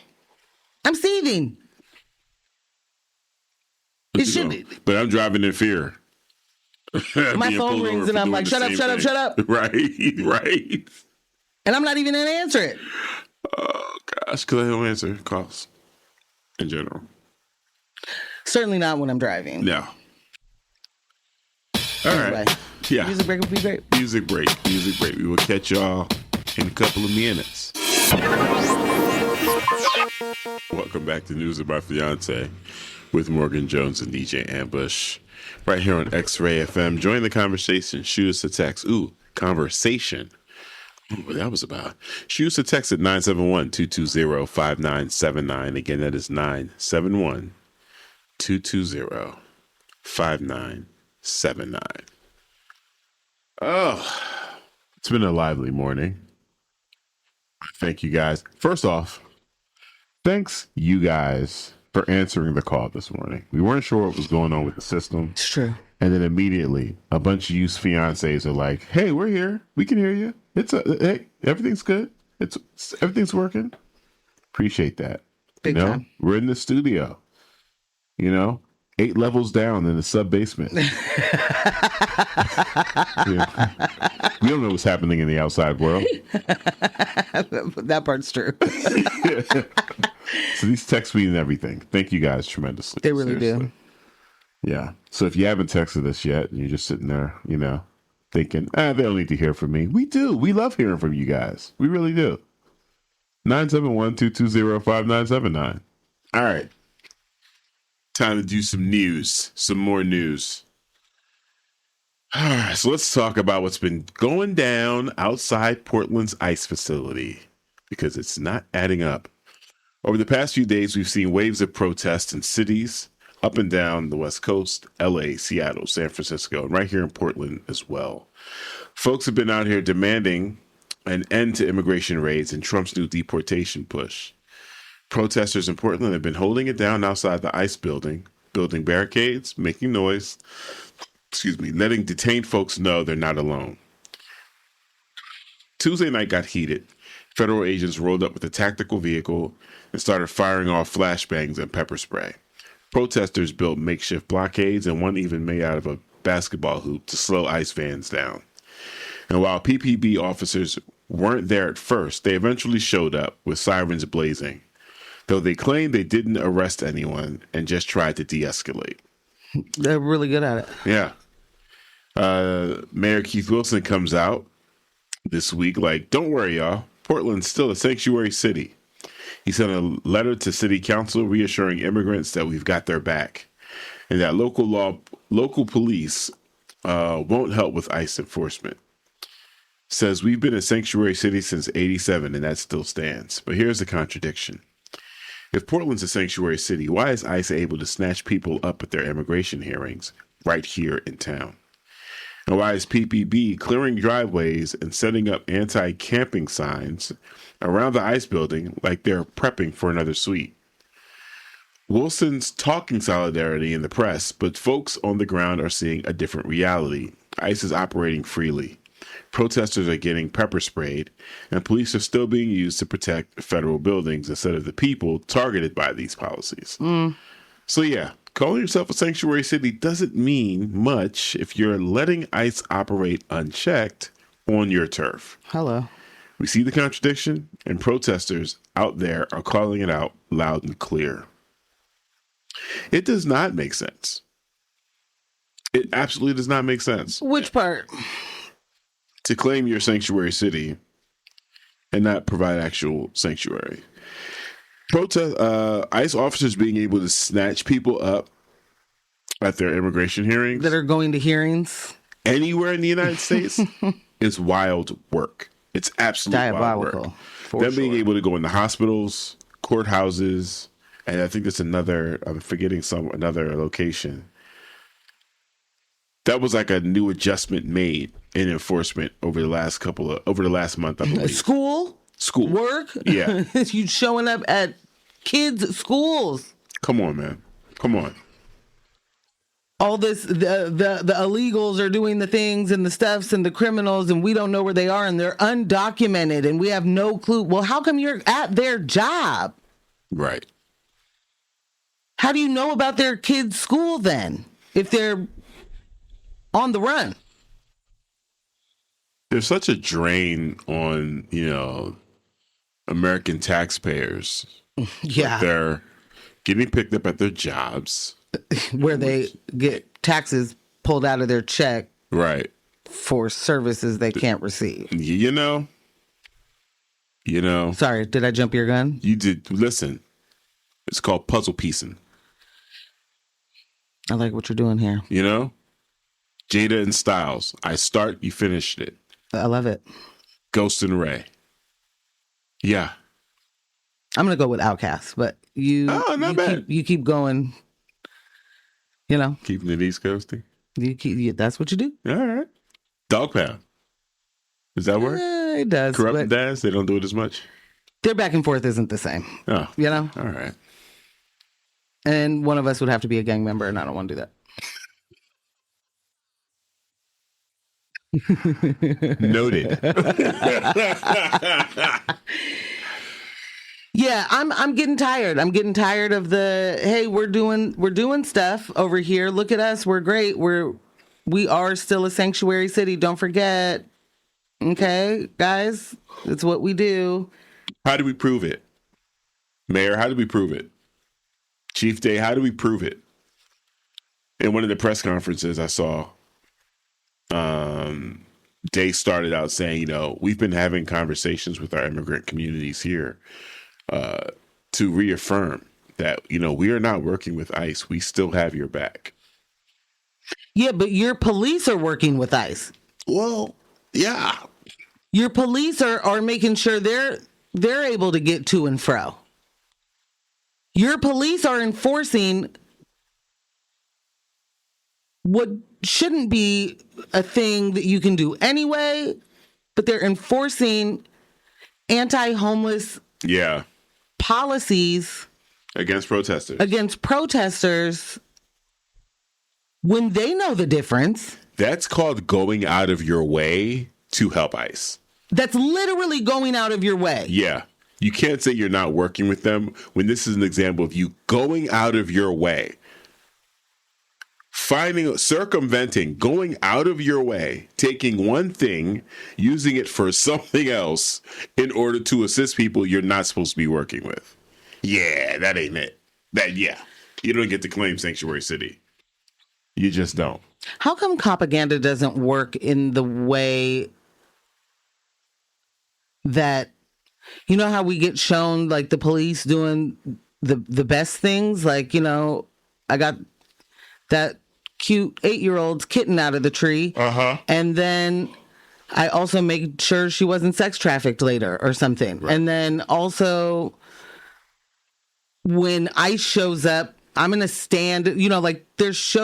I'm seething. It should be. But I'm driving in fear. My phone rings and I'm like, shut up, shut up, shut up. Right, right. And I'm not even going to answer it. Oh, gosh, because I don't answer calls in general. Certainly not when I'm driving. No. All Anyway, right. Yeah. Music break would be great. Music break. Music break. We will catch y'all in a couple of minutes. Welcome back to News About Fiancé with Morgan Jones and DJ Ambush. Right here on X-Ray FM. Join the conversation. Shoot us a text. Ooh, conversation. What that was about. Shoot us a text at 971-220-5979. Again, that is 971-220-5979. Oh, it's been a lively morning. Thank you guys. First off, thanks you guys for answering the call this morning. We weren't sure what was going on with the system. It's true. And then immediately, a bunch of you fiancés are like, "Hey, we're here. We can hear you. Hey, everything's good. Everything's working." Appreciate that. Big time. We're in the studio. 8 levels down in the sub basement. We don't know what's happening in the outside world. That part's true. So these texts mean everything. Thank you guys tremendously. They really do. Yeah. So if you haven't texted us yet, and you're just sitting there, thinking, they don't need to hear from me. We do. We love hearing from you guys. We really do. 971-220-5979. All right. Time to do some news. Some more news. All right. So let's talk about what's been going down outside Portland's ICE facility, because it's not adding up. Over the past few days, we've seen waves of protests in cities up and down the West Coast, LA, Seattle, San Francisco, and right here in Portland as well. Folks have been out here demanding an end to immigration raids and Trump's new deportation push. Protesters in Portland have been holding it down outside the ICE building barricades, making noise, letting detained folks know they're not alone. Tuesday night got heated. Federal agents rolled up with a tactical vehicle and started firing off flashbangs and pepper spray. Protesters built makeshift blockades, and one even made out of a basketball hoop to slow ICE vans down. And while PPB officers weren't there at first, they eventually showed up with sirens blazing, though they claimed they didn't arrest anyone and just tried to de-escalate. They're really good at it. Yeah. Mayor Keith Wilson comes out this week like, "Don't worry, y'all. Portland's still a sanctuary city." He sent a letter to city council reassuring immigrants that we've got their back and that local police won't help with ICE enforcement. Says we've been a sanctuary city since '87 and that still stands. But here's the contradiction. If Portland's a sanctuary city, why is ICE able to snatch people up at their immigration hearings right here in town? And why is PPB clearing driveways and setting up anti-camping signs around the ICE building like they're prepping for another suite? Wilson's talking solidarity in the press, but folks on the ground are seeing a different reality. ICE is operating freely. Protesters are getting pepper sprayed, and police are still being used to protect federal buildings instead of the people targeted by these policies. So yeah, calling yourself a sanctuary city doesn't mean much if you're letting ICE operate unchecked on your turf. Hello. We see the contradiction, and protesters out there are calling it out loud and clear. It does not make sense. It absolutely does not make sense. Which part? To claim your sanctuary city and not provide actual sanctuary. ICE officers being able to snatch people up at their immigration hearings That are going to hearings? anywhere in the United States is wild work. It's absolute wild work. Them being able to go into hospitals, courthouses, and I think there's another location. That was like a new adjustment made in enforcement over the last month, I believe. School. Work. Yeah. You showing up at kids' schools. Come on, man. Come on. All this, the illegals are doing the things and the stuffs and the criminals, and we don't know where they are, and they're undocumented, and we have no clue. Well, how come you're at their job? Right. How do you know about their kids' school then if they're on the run? There's such a drain on, American taxpayers. Yeah. They're getting picked up at their jobs. Where they get taxes pulled out of their check. Right. For services they can't receive. Sorry, did I jump your gun? You did. Listen, it's called puzzle piecing. I like what you're doing here. Jada and Styles. I start, you finished it. I love it. Ghost and Ray. Yeah. I'm going to go with Outkast, but not bad. You keep going, Keeping it East Coasting. That's what you do. All right. Dog Pound. Does that work? It does. Corrupt and Daz, they don't do it as much? Their back and forth isn't the same. Oh. All right. And one of us would have to be a gang member, and I don't want to do that. Noted. Yeah, I'm getting tired. I'm getting tired of the, hey, we're doing stuff over here. Look at us. We're great. We are still a sanctuary city. Don't forget. Okay, guys, it's what we do. How do we prove it? Mayor, how do we prove it? Chief Day, how do we prove it? In one of the press conferences I saw, Day started out saying, we've been having conversations with our immigrant communities here to reaffirm that, we are not working with ICE. We still have your back. Yeah, but your police are working with ICE. Well, yeah. Your police are making sure they're able to get to and fro. Your police are enforcing what shouldn't be a thing that you can do anyway, but they're enforcing anti-homeless policies against protesters when they know the difference. That's called going out of your way to help ICE. That's literally going out of your way. Yeah. You can't say you're not working with them when this is an example of you going out of your way. Circumventing, going out of your way, taking one thing, using it for something else in order to assist people you're not supposed to be working with. Yeah, that ain't it. You don't get to claim Sanctuary City. You just don't. How come propaganda doesn't work in the way that, how we get shown like the police doing the best things? Like, I got that cute 8-year-old's kitten out of the tree. And then I also made sure she wasn't sex trafficked later or something. Right. And then also when ICE shows up, I'm going to stand, there's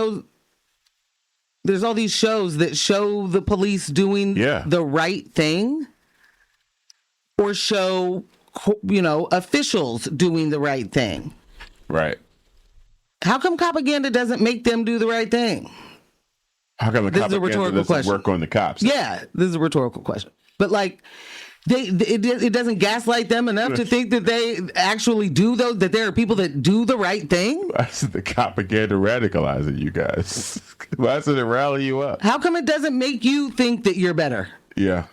all these shows that show the police doing the right thing or show, officials doing the right thing. Right. How come propaganda doesn't make them do the right thing? How come the propaganda doesn't work on the cops? Yeah, this is a rhetorical question. But it doesn't gaslight them enough to think that they actually do that there are people that do the right thing? Why is the propaganda radicalizing you guys? Why doesn't it rally you up? How come it doesn't make you think that you're better? Yeah.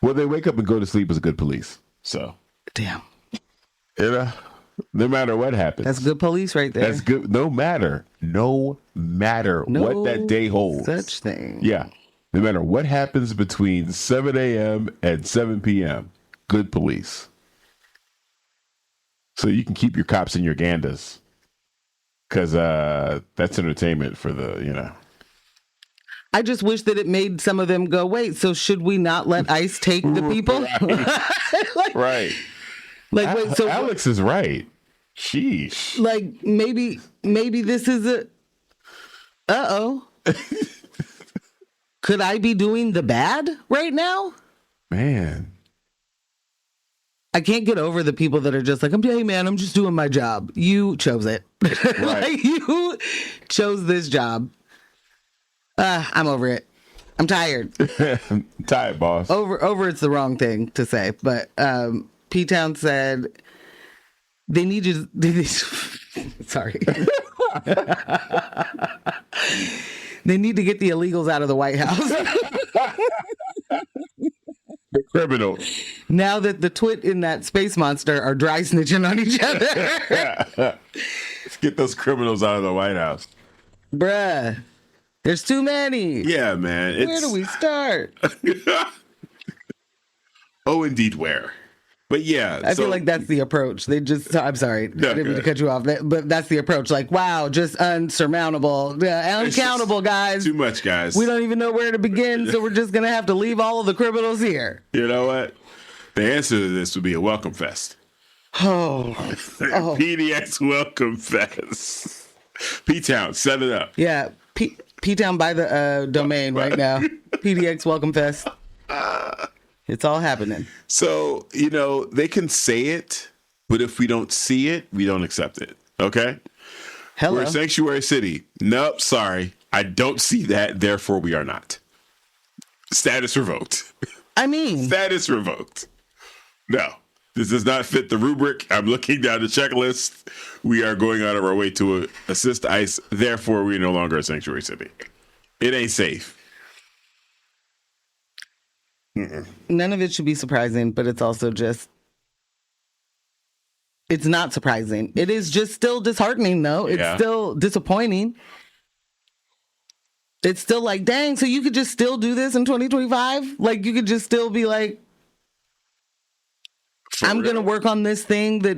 Well, they wake up and go to sleep as good police. So. Damn. No matter what happens. That's good police right there. That's good. No matter what that day holds. Such thing. Yeah. No matter what happens between 7 a.m. and 7 p.m., good police. So you can keep your cops in your gandas. Because that's entertainment for the, I just wish that it made some of them go, wait, so should we not let ICE take the people? Right. Wait, so Alex is right. Sheesh. Maybe this is Could I be doing the bad right now? Man. I can't get over the people that are just like, hey man, I'm just doing my job. You chose it. Right. You chose this job. I'm over it. I'm tired. I'm tired, boss. Over it's the wrong thing to say, but P-Town said they need you. It's Sorry. They need to get the illegals out of the White House. The criminal. Now that the twit in that space monster are dry snitching on each other. Let's get those criminals out of the White House. Bruh. There's too many. Yeah, man. Where do we start? Oh, indeed, where? But yeah. I feel like that's the approach. They just, I'm sorry, I didn't mean to cut you off, but that's the approach. Like, wow, just unsurmountable, uncountable, guys. Too much, guys. We don't even know where to begin, so we're just going to have to leave all of the criminals here. You know what? The answer to this would be a welcome fest. Oh. PDX welcome fest. P-Town, set it up. Yeah, P-Town by the domain right now. PDX welcome fest. It's all happening. So, they can say it, but if we don't see it, we don't accept it. Okay? Hello. We're a sanctuary city. Nope, sorry. I don't see that. Therefore, we are not. Status revoked. I mean. Status revoked. No. This does not fit the rubric. I'm looking down the checklist. We are going out of our way to assist ICE. Therefore, we're no longer a sanctuary city. It ain't safe. None of it should be surprising, but it's also just, it's not surprising. It is just still disheartening, though. It's still disappointing. It's still like, dang, so you could just still do this in 2025? Like, you could just still be like, I'm going to work on this thing that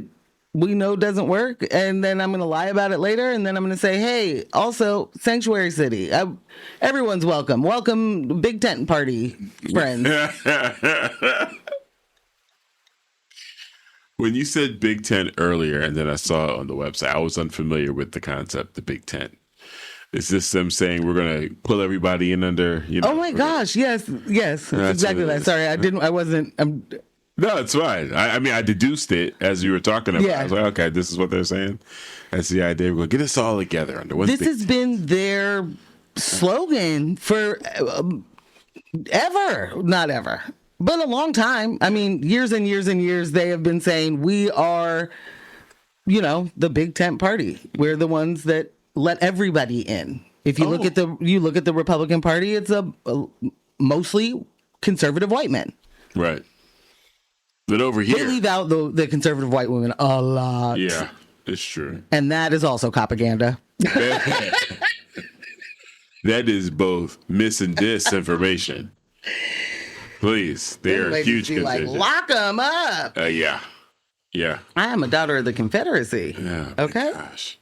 we know doesn't work, and then I'm going to lie about it later, and then I'm going to say, hey, also, Sanctuary City. Everyone's welcome. Welcome, big tent party, friends. When you said big tent earlier, and then I saw it on the website, I was unfamiliar with the concept, the big tent. Is this them saying we're going to pull everybody in under, Oh my gosh, yes, it's exactly that. Sorry, No, it's fine. I mean, I deduced it as you were talking about it. I was like, okay, this is what they're saying. That's the idea. We're going to get us all together under one This has been their slogan for ever. Not ever, but a long time. I mean, years and years and years, they have been saying we are, the big tent party. We're the ones that let everybody in. If you look at the Republican Party, it's a mostly conservative white men. Right. But over here, they leave out the conservative white women a lot. Yeah, it's true. And that is also propaganda. That is both mis and disinformation. Please, they are a huge contingent. Like, lock them up. Yeah. I am a daughter of the Confederacy. Yeah. Okay. Gosh.